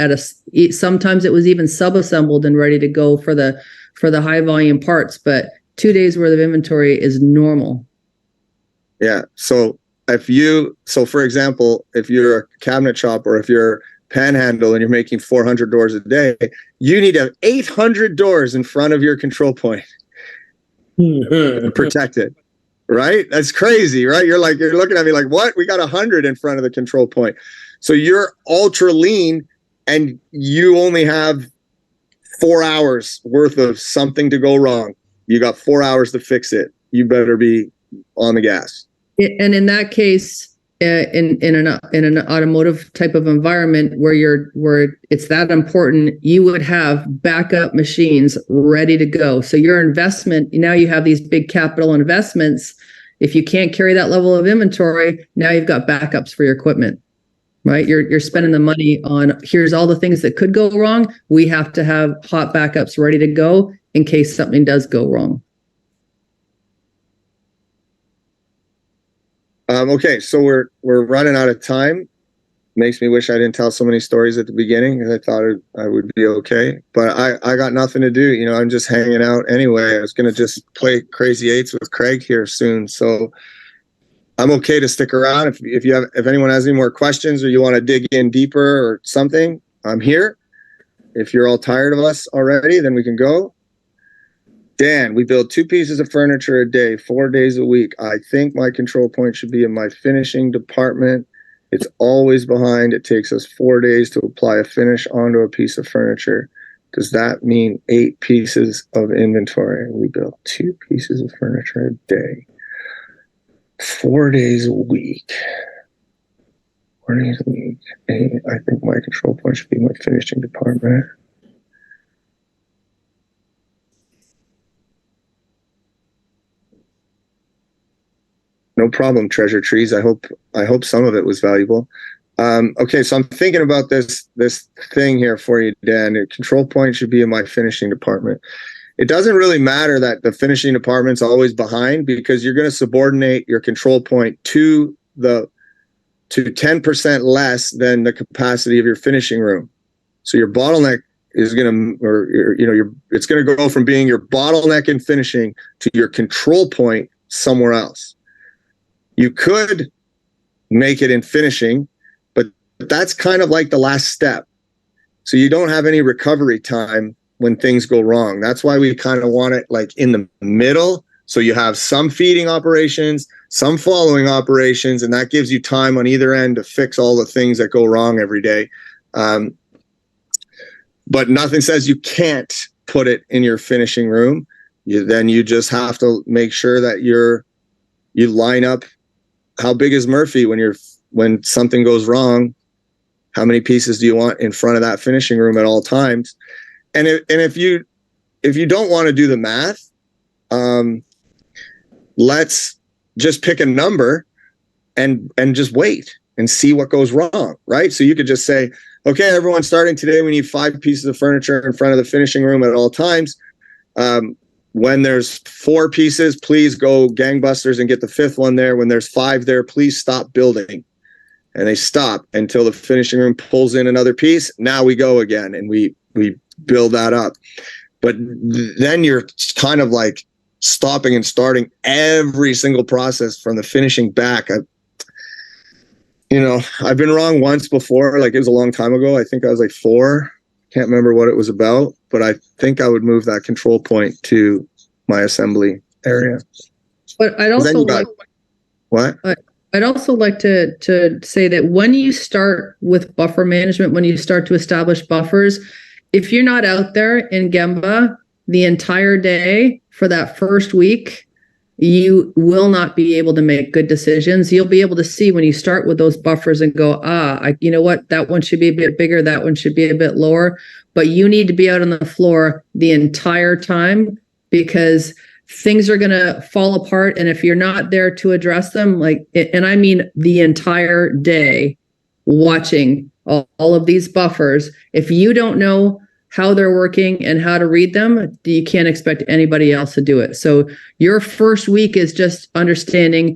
sometimes it was even sub-assembled and ready to go for the high volume parts, but 2 days worth of inventory is normal. Yeah. So for example, if you're a cabinet shop or if you're Panhandle and you're making 400 doors a day, you need to have 800 doors in front of your control point to protect it. Right? That's crazy, right? You're looking at me like, what? We got 100 in front of the control point. So you're ultra lean and you only have 4 hours worth of something to go wrong. You got 4 hours to fix it. You better be on the gas. And in that case, in an automotive type of environment where it's that important, you would have backup machines ready to go. So your investment, now you have these big capital investments. If you can't carry that level of inventory, now you've got backups for your equipment, right? You're spending the money on, here's all the things that could go wrong. We have to have hot backups ready to go in case something does go wrong. Okay, so we're running out of time. Makes me wish I didn't tell so many stories at the beginning because I thought I would be okay. But I got nothing to do. I'm just hanging out anyway. I was going to just play Crazy Eights with Craig here soon. So I'm okay to stick around. If anyone has any more questions or you want to dig in deeper or something, I'm here. If you're all tired of us already, then we can go. Dan, we build 2 pieces of furniture a day, 4 days a week. I think my control point should be in my finishing department. It's always behind. It takes us 4 days to apply a finish onto a piece of furniture. Does that mean 8 pieces of inventory? We build 2 pieces of furniture a day, 4 days a week. 4 days a week. I think my control point should be my finishing department. No problem, treasure trees. I hope some of it was valuable. Okay, so I'm thinking about this thing here for you, Dan. Your control point should be in my finishing department. It doesn't really matter that the finishing department's always behind because you're going to subordinate your control point to 10% less than the capacity of your finishing room. So your bottleneck is going to, it's going to go from being your bottleneck in finishing to your control point somewhere else. You could make it in finishing, but that's kind of like the last step. So you don't have any recovery time when things go wrong. That's why we kind of want it like in the middle. So you have some feeding operations, some following operations, and that gives you time on either end to fix all the things that go wrong every day. But nothing says you can't put it in your finishing room. Then you just have to make sure that you line up. How big is Murphy when something goes wrong? How many pieces do you want in front of that finishing room at all times? And if you don't want to do the math, let's just pick a number and just wait and see what goes wrong, right? So you could just say, okay, everyone, starting today, we need 5 pieces of furniture in front of the finishing room at all times. When there's 4 pieces, please go gangbusters and get the 5th one there. When there's 5 there, please stop building. And they stop until the finishing room pulls in another piece. Now we go again and we build that up. But then you're kind of like stopping and starting every single process from the finishing back. I've been wrong once before. Like it was a long time ago. I think I was like 4. Can't remember what it was about, but I think I would move that control point to my assembly area. But I'd 'Cause then also you got- What? I'd also like to say that when you start with buffer management, when you start to establish buffers, if you're not out there in Gemba the entire day for that first week, you will not be able to make good decisions. You'll be able to see when you start with those buffers and go, you know what, that one should be a bit bigger, that one should be a bit lower. But you need to be out on the floor the entire time, because things are going to fall apart. And if you're not there to address them, and I mean the entire day, watching all of these buffers, if you don't know how they're working and how to read them, you can't expect anybody else to do it. So your first week is just understanding,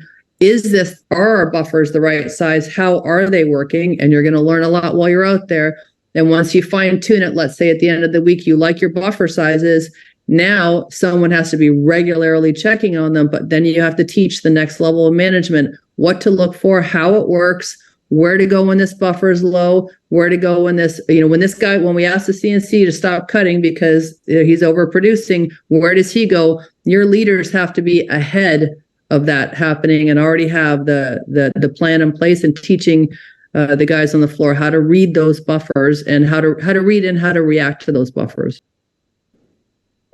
are our buffers the right size? How are they working? And you're going to learn a lot while you're out there. And once you fine tune it, let's say at the end of the week, you like your buffer sizes. Now someone has to be regularly checking on them, but then you have to teach the next level of management what to look for, how it works, where to go when this buffer is low, where to go when when we ask the CNC to stop cutting because he's overproducing, where does he go? Your leaders have to be ahead of that happening and already have the plan in place, and teaching the guys on the floor how to read those buffers and how to read and how to react to those buffers.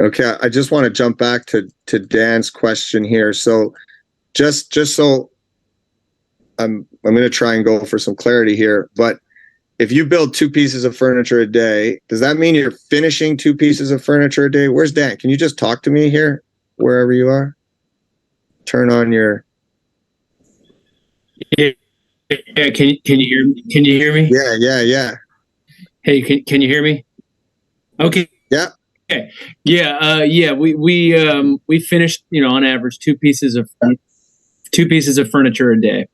Okay, I just want to jump back to Dan's question here. So just so I'm going to try and go for some clarity here, but if you build 2 pieces of furniture a day, does that mean you're finishing 2 pieces of furniture a day? Where's Dan? Can you just talk to me here, wherever you are? Turn on your... Yeah, can you hear me? Can you hear me? Yeah. Hey, can you hear me? Okay. Yeah. Okay. Yeah. We finished, on average 2 pieces of furniture a day.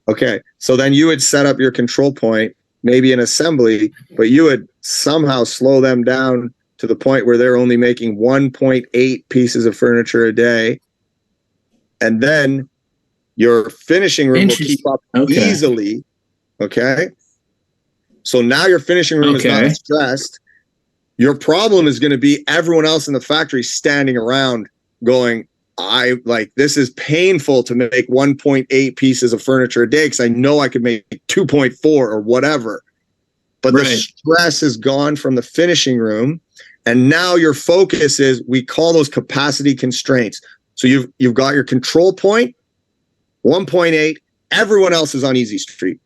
Okay. So then you would set up your control point, maybe in assembly, but you would somehow slow them down to the point where they're only making 1.8 pieces of furniture a day. And then your finishing room will keep up easily. Okay. So now your finishing room is not stressed. Your problem is going to be everyone else in the factory standing around going, this is painful to make 1.8 pieces of furniture a day because I know I could make 2.4 or whatever. But the stress is gone from the finishing room. And now your focus is, we call those capacity constraints. So you've got your control point, 1.8, everyone else is on easy street.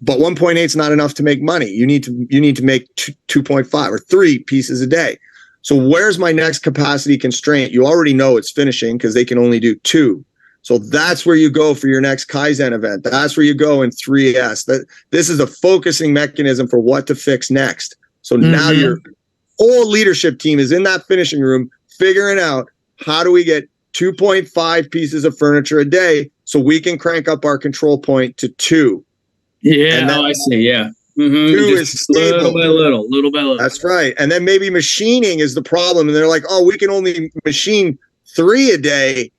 But 1.8 is not enough to make money. You need to make 2.5 or 3 pieces a day. So where's my next capacity constraint? You already know it's finishing because they can only do 2. So that's where you go for your next Kaizen event. That's where you go in 3S. This is a focusing mechanism for what to fix next. So now your whole leadership team is in that finishing room figuring out, how do we get 2.5 pieces of furniture a day so we can crank up our control point to 2. Yeah, I see. Yeah. 2 is stable. Little by little. That's right. And then maybe machining is the problem. And they're like, we can only machine 3 a day.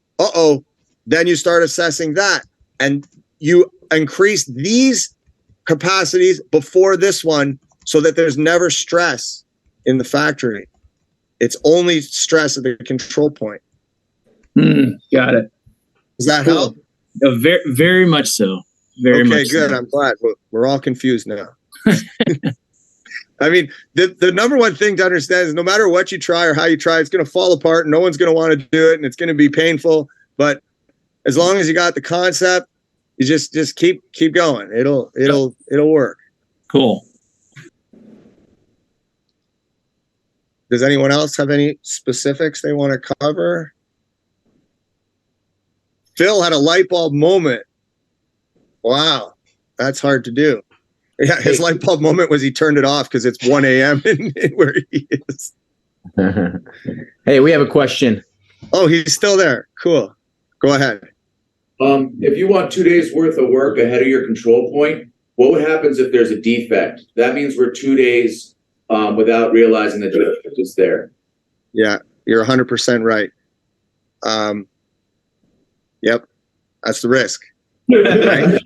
Then you start assessing that. And you increase these capacities before this one so that there's never stress in the factory. It's only stress at the control point. Got it. Does that help? Very, very much so. Very much. Okay, good. So. I'm glad. We're all confused now. I mean, the number one thing to understand is no matter what you try or how you try, it's going to fall apart. No one's going to want to do it, and it's going to be painful. But as long as you got the concept, you just keep going. It'll work. Cool. Does anyone else have any specifics they want to cover? Phil had a light bulb moment. Wow, that's hard to do. Yeah, his light bulb moment was he turned it off because it's 1 a.m. where he is. Hey, we have a question. Oh, he's still there. Cool. Go ahead. If you want 2 days worth of work ahead of your control point, what happens if there's a defect? That means we're 2 days without realizing the defect is there. Yeah, you're 100% right. Yep, that's the risk. Right?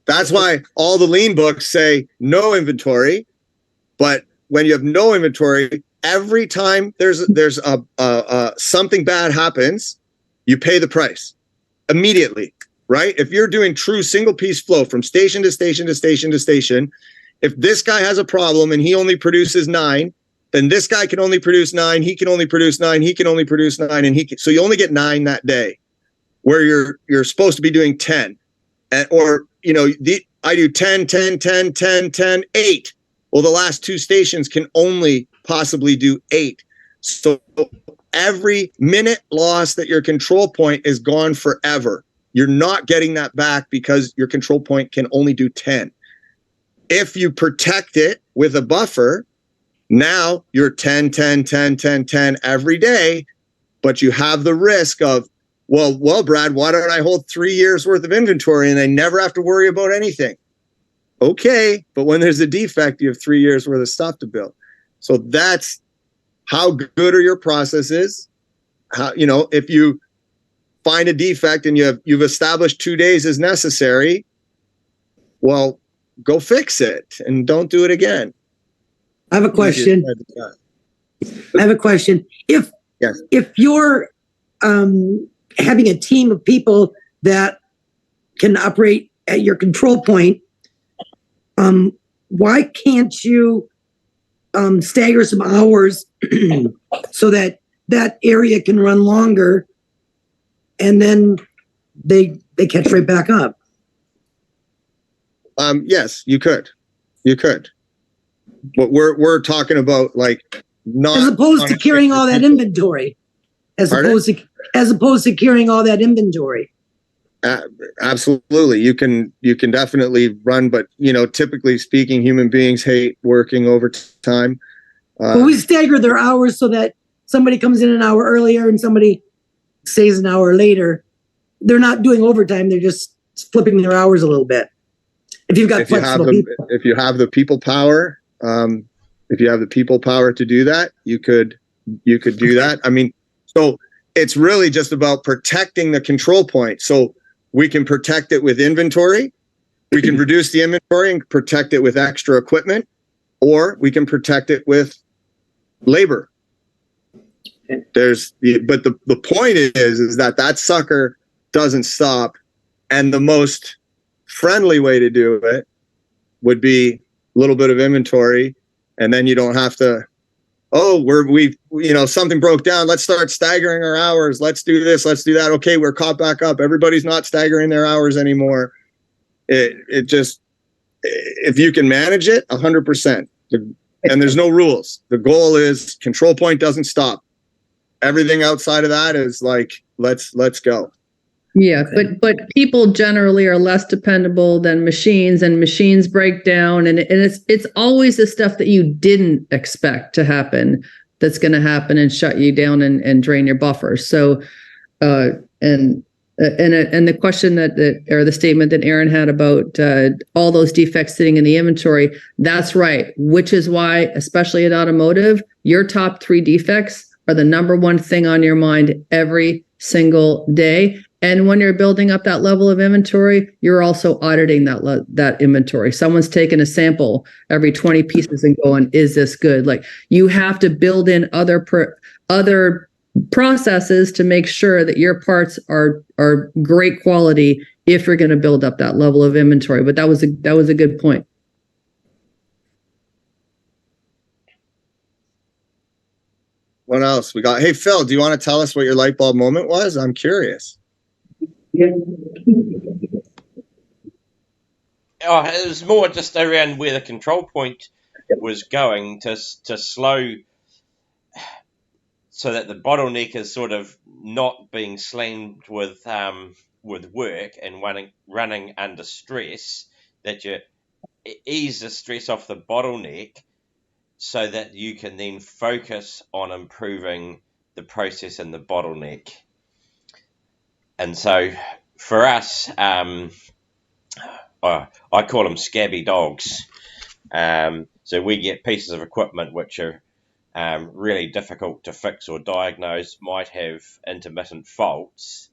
That's why all the lean books say no inventory, but when you have no inventory, every time there's a something bad happens, you pay the price immediately, right? If you're doing true single piece flow from station to station to station to station, if this guy has a problem and he only produces 9, then this guy can only produce 9, he can only produce 9, he can only produce 9, and so you only get 9 that day, where you're supposed to be doing 10, or I do 10, 10, 10, 10, 10, 8. Well, the last 2 stations can only possibly do 8. So every minute lost at your control point is gone forever. You're not getting that back because your control point can only do 10. If you protect it with a buffer, now you're 10, 10, 10, 10, 10 every day, but you have the risk of, well, Brad, why don't I hold 3 years worth of inventory and I never have to worry about anything? Okay, but when there's a defect, you have 3 years worth of stuff to build. So that's how good are your processes. How, if you find a defect and you've established 2 days is necessary, well, go fix it and don't do it again. I have a question. If Yes. if you're having a team of people that can operate at your control point, why can't you stagger some hours so that area can run longer, and then they catch right back up? Yes, you could. But we're talking about not As opposed to carrying all that inventory. As opposed to carrying all that inventory. Absolutely, you can definitely run, but typically speaking, human beings hate working overtime. But we stagger their hours so that somebody comes in an hour earlier and somebody stays an hour later. They're not doing overtime; they're just flipping their hours a little bit. If you've got flexible people, if you have the people power, to do that, you could do that. I mean, so it's really just about protecting the control point. So we can protect it with inventory. We can reduce the inventory and protect it with extra equipment, or we can protect it with labor. But the point is that sucker doesn't stop, and the most friendly way to do it would be a little bit of inventory, and then you don't have to, something broke down, let's start staggering our hours, let's do this, let's do that. Okay, we're caught back up, everybody's not staggering their hours anymore. It just, if you can manage it 100%, and there's no rules, the goal is control point doesn't stop. Everything outside of that is let's go. Yeah, but people generally are less dependable than machines, and machines break down, and it's always the stuff that you didn't expect to happen that's going to happen and shut you down and drain your buffers. So, and the question or the statement that Aaron had about all those defects sitting in the inventory, that's right. Which is why, especially in automotive, your top 3 defects are the number one thing on your mind every single day. And when you're building up that level of inventory, you're also auditing that inventory. Someone's taking a sample every 20 pieces and going, is this good? You have to build in other processes to make sure that your parts are great quality if you're going to build up that level of inventory. But that was a good point. What else we got? Hey, Phil, do you want to tell us what your light bulb moment was? I'm curious. It was more just around where the control point was going to slow, so that the bottleneck is sort of not being slammed with work and running under stress. That you ease the stress off the bottleneck, so that you can then focus on improving the process in the bottleneck. And so for us, I call them scabby dogs. So we get pieces of equipment which are really difficult to fix or diagnose, might have intermittent faults,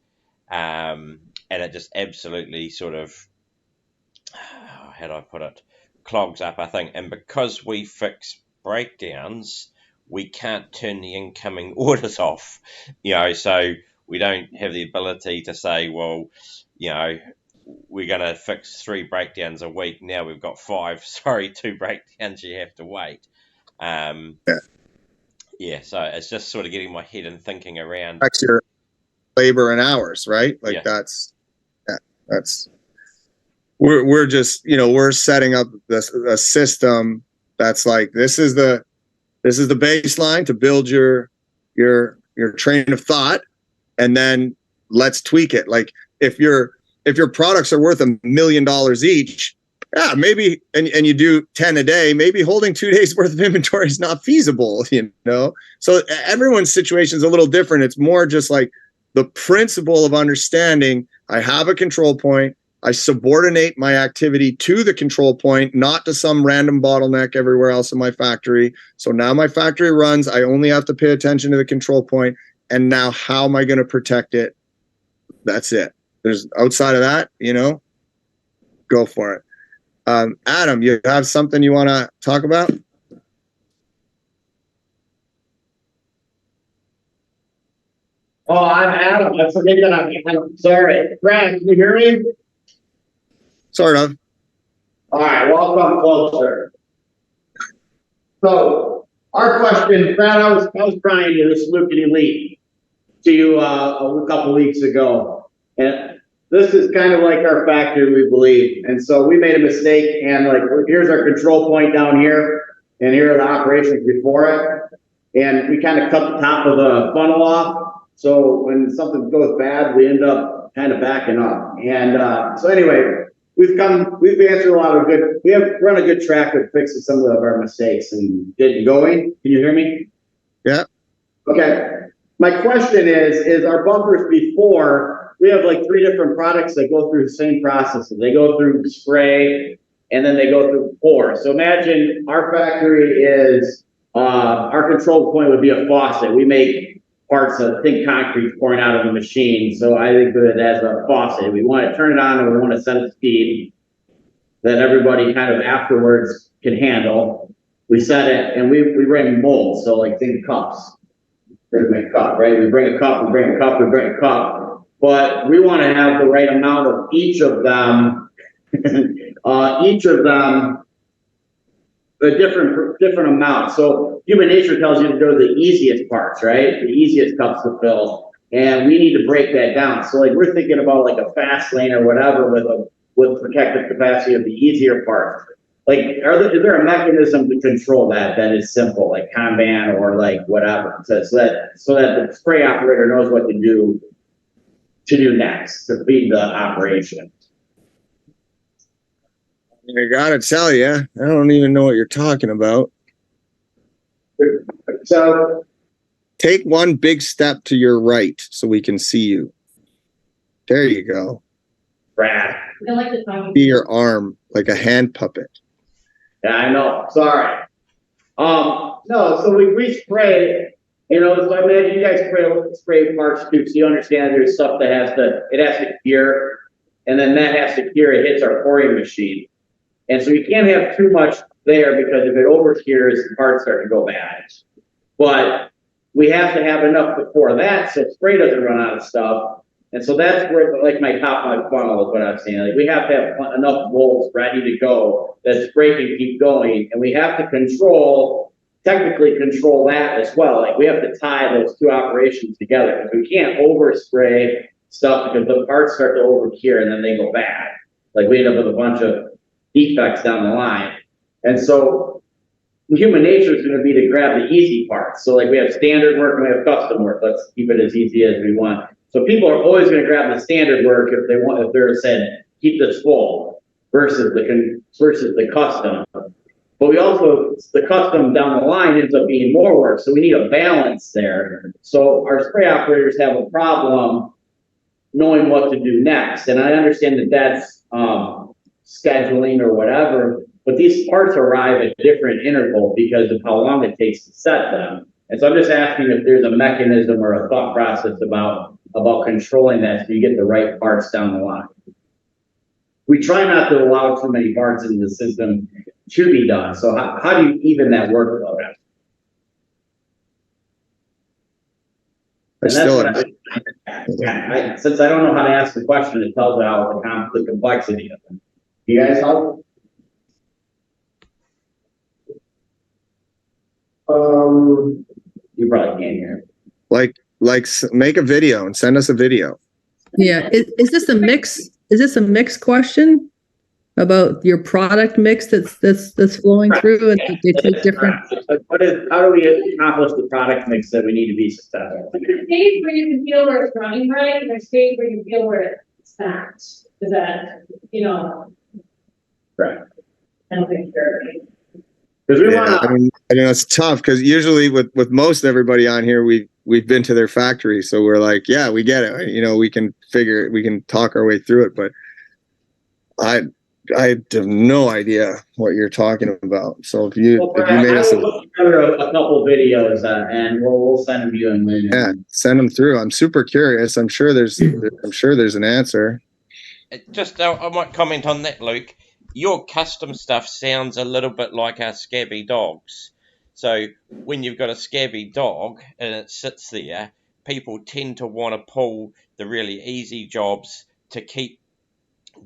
and it just absolutely sort of, how do I put it, clogs up, I think. And because we fix breakdowns, we can't turn the incoming orders off, so we don't have the ability to say, well, we're going to fix 3 breakdowns a week. Now we've got 5. Sorry, 2 breakdowns. You have to wait. So it's just sort of getting my head and thinking around. That's your labor and hours, right? Like Yeah. that's we're just we're setting up a system that's like this is the baseline to build your train of thought, and then let's tweak it. Like if your products are worth $1 million each, maybe, and you do 10 a day, maybe holding 2 days worth of inventory is not feasible, So everyone's situation is a little different. It's more just like the principle of understanding I have a control point. I subordinate my activity to the control point, not to some random bottleneck everywhere else in my factory. So now my factory runs. I only have to pay attention to the control point. And now how am I going to protect it? That's it. There's outside of that, go for it. Adam, you have something you want to talk about? Oh, I'm Adam. I forget that I'm sorry. Brad, can you hear me? Sort of. All right, well, I'll come closer. So, our question, Brad, I was trying to this Lucas Elite to you a couple weeks ago, and this is kind of like our factory, we believe. And so we made a mistake, and like here's our control point down here, and here are the operations before it, and we kind of cut the top of the funnel off. So when something goes bad, we end up kind of backing up. And so anyway, we've answered a lot of we have run a good track with fixing some of our mistakes and getting going. Can you hear me? Yeah. Okay. My question is our bumpers before, we have like 3 different products that go through the same processes. They go through spray and then they go through pour. So imagine our factory is, our control point would be a faucet. We make parts of thin concrete pouring out of a machine. So I think of it as a faucet. We want to turn it on and we want to set a speed that everybody kind of afterwards can handle. We set it and we bring molds. So like think cups. We bring a cup, right? We bring a cup, we bring a cup, we bring a cup. But we want to have the right amount of each of them, a different amount. So human nature tells you to go to the easiest parts, right? The easiest cups to fill. And we need to break that down. So like we're thinking about like a fast lane or whatever with protective capacity of the easier parts. Like is there a mechanism to control that is simple, like Kanban or like whatever, so that the spray operator knows what to do next to feed the operation? I gotta tell you, I don't even know what you're talking about. So take one big step to your right so we can see you. There you go. Brad. See your arm like a hand puppet. Yeah, I know. Sorry. No, so we spray, so I imagine you guys spray parts too, so you understand there's stuff that has to cure, and then that has to cure, it hits our pouring machine. And so you can't have too much there because if it overcures, the parts start to go bad. But we have to have enough before that so spray doesn't run out of stuff. And so that's where, like my top of my funnel is what I'm saying. Like we have to have enough molds ready to go that spray can keep going. And we have to technically control that as well. Like we have to tie those 2 operations together because we can't overspray stuff because the parts start to overcure and then they go bad. Like we end up with a bunch of defects down the line. And so human nature is going to be to grab the easy parts. So like we have standard work and we have custom work. Let's keep it as easy as we want. So people are always going to grab the standard work if they're saying keep this full versus the custom. But we also, the custom down the line ends up being more work. So we need a balance there. So our spray operators have a problem knowing what to do next. And I understand that that's scheduling or whatever, but these parts arrive at different intervals because of how long it takes to set them. And so I'm just asking if there's a mechanism or a thought process about controlling that so you get the right parts down the line. We try not to allow too many parts into the system should be done. So how do you even that workload out? And that's what since I don't know how to ask the question, it tells you how the complexity of it. You guys help? You probably can't hear. Like make a video and send us a video. Yeah. Is this a mix? Is this a mix question about your product mix that's flowing through, and they take different? How do we accomplish the product mix that we need to be successful? There's a stage where you can feel where it's running right, and there's a stage where you feel where it's not. Is that, Right. I don't think sure. Because we want to. I mean, it's tough because usually with most everybody on here, we've been to their factory, so we're like, yeah, we get it. We can talk our way through it, but I have no idea what you're talking about. So if you made us a couple videos and we'll send them to you and later. Yeah, send them through. I'm super curious. I'm sure there's an answer. I might comment on that, Luke. Your custom stuff sounds a little bit like our scabby dogs. So when you've got a scabby dog and it sits there, people tend to want to pull the really easy jobs to keep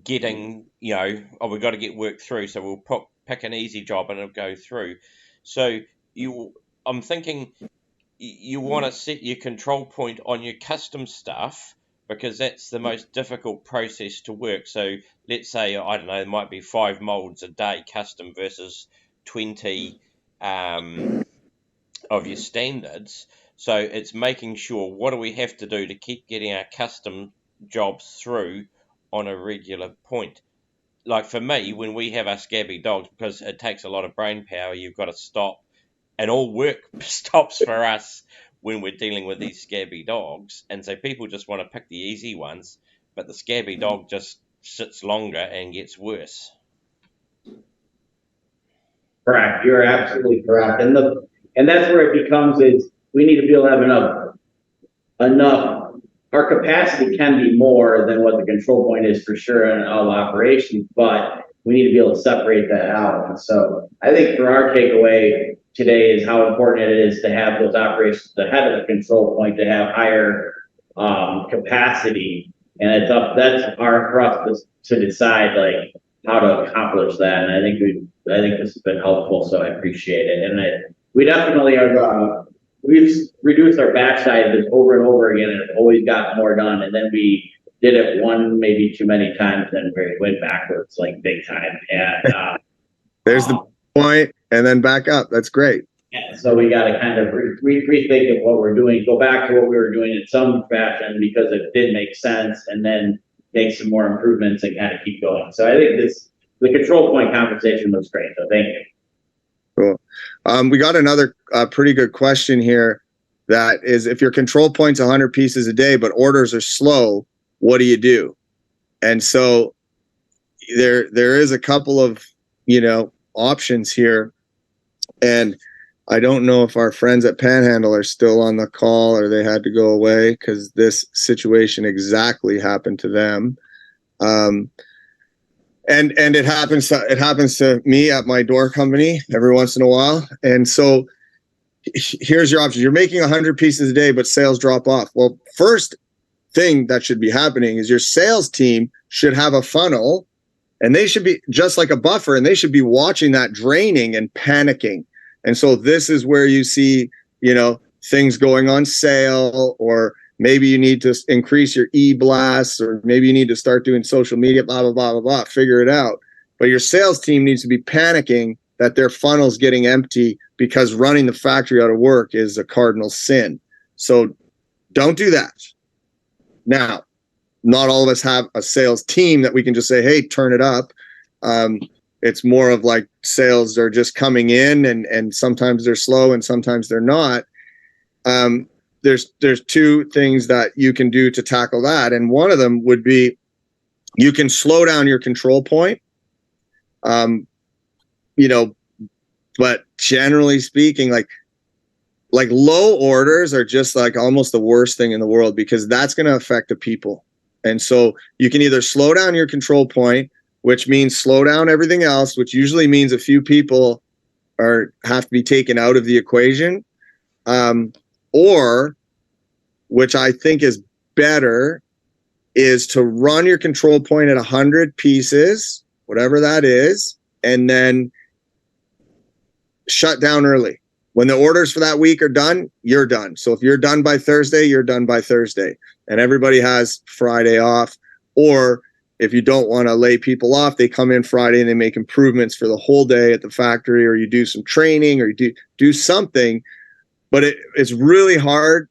getting, we've got to get work through, so we'll pick an easy job and it'll go through. So I'm thinking you want to set your control point on your custom stuff, because that's the most difficult process to work. So let's say, I don't know, there might be 5 molds a day custom versus 20 of your standards. So it's making sure, what do we have to do to keep getting our custom jobs through on a regular point? Like for me, when we have our scabby dogs, because it takes a lot of brain power, you've got to stop, and all work stops for us when we're dealing with these scabby dogs. And so people just want to pick the easy ones, but the scabby dog just sits longer and gets worse. Correct. You're absolutely correct. And that's where it becomes is we need to be able to have enough. Our capacity can be more than what the control point is for sure in all operations, but we need to be able to separate that out. And so I think for our takeaway today is how important it is to have those operations ahead of the control point to have higher capacity. And it's that's for us to decide like how to accomplish that. And I think this has been helpful, so I appreciate it. And we definitely are. We've reduced our backside over and over again, and it's always got more done. And then we did it maybe too many times, and we went backwards like big time. And there's the point, and then back up. That's great. Yeah, so we got to kind of rethink of what we're doing, go back to what we were doing in some fashion because it did make sense, and then make some more improvements and kind of keep going. So I think the control point conversation was great. So thank you. Cool. We got another pretty good question here. That is, if your control point's 100 pieces a day, but orders are slow, what do you do? And so there is a couple of, options here. And I don't know if our friends at Panhandle are still on the call or they had to go away, because this situation exactly happened to them. And it happens to me at my door company every once in a while. And so here's your options. You're making 100 pieces a day, but sales drop off. Well, first thing that should be happening is your sales team should have a funnel, and they should be just like a buffer, and they should be watching that draining and panicking. And so this is where you see, things going on sale, or maybe you need to increase your e-blasts, or maybe you need to start doing social media, blah, blah, blah, blah, blah, figure it out. But your sales team needs to be panicking that their funnel's getting empty, because running the factory out of work is a cardinal sin. So don't do that. Now, not all of us have a sales team that we can just say, hey, turn it up. It's more of like sales are just coming in, and sometimes they're slow and sometimes they're not. There's 2 things that you can do to tackle that. And one of them would be, you can slow down your control point. But generally speaking, like low orders are just like almost the worst thing in the world, because that's going to affect the people. And so you can either slow down your control point, which means slow down everything else, which usually means a few people have to be taken out of the equation. Or, which I think is better, is to run your control point at 100 pieces, whatever that is, and then shut down early. When the orders for that week are done, you're done. So if you're done by Thursday, you're done by Thursday. And everybody has Friday off. Or if you don't want to lay people off, they come in Friday and they make improvements for the whole day at the factory, or you do some training, or you do something. But it's really hard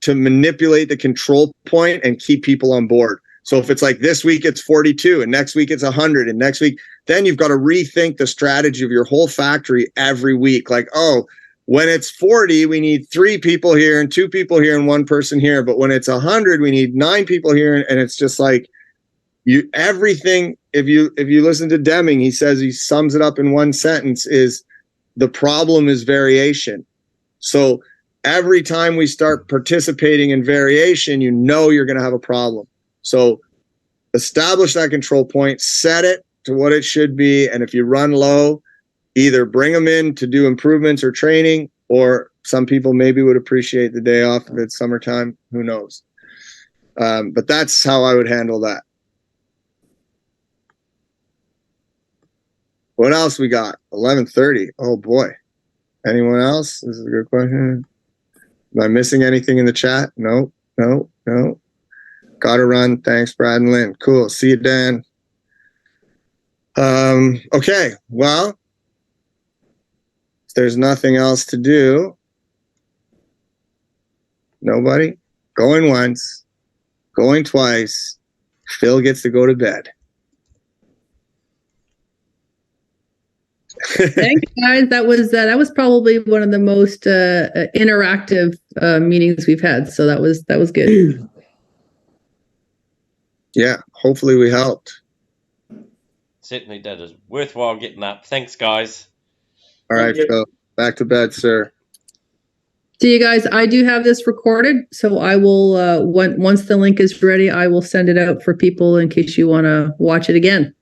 to manipulate the control point and keep people on board. So if it's like this week it's 42 and next week it's 100 and next week, then you've got to rethink the strategy of your whole factory every week. Like, oh, when it's 40, we need 3 people here and 2 people here and 1 person here. But when it's 100, we need 9 people here. And it's just like everything. If you listen to Deming, he says, he sums it up in one sentence, is the problem is variation. So every time we start participating in variation, you're going to have a problem. So establish that control point, set it to what it should be. And if you run low, either bring them in to do improvements or training, or some people maybe would appreciate the day off if it's summertime. Who knows? But that's how I would handle that. What else we got? 11:30. Oh boy. Anyone else? This is a good question. Am I missing anything in the chat? No. Gotta run. Thanks, Brad and Lynn. Cool. See you, Dan. Okay. Well, if there's nothing else to do, nobody? Going once, going twice. Phil gets to go to bed. Thanks, guys. That was probably one of the most interactive meetings we've had. So that was good. Yeah, hopefully we helped. Certainly did. It's worthwhile getting up. Thanks, guys. All right, Phil. Back to bed, sir. So you guys, I do have this recorded, so I will once the link is ready, I will send it out for people in case you want to watch it again.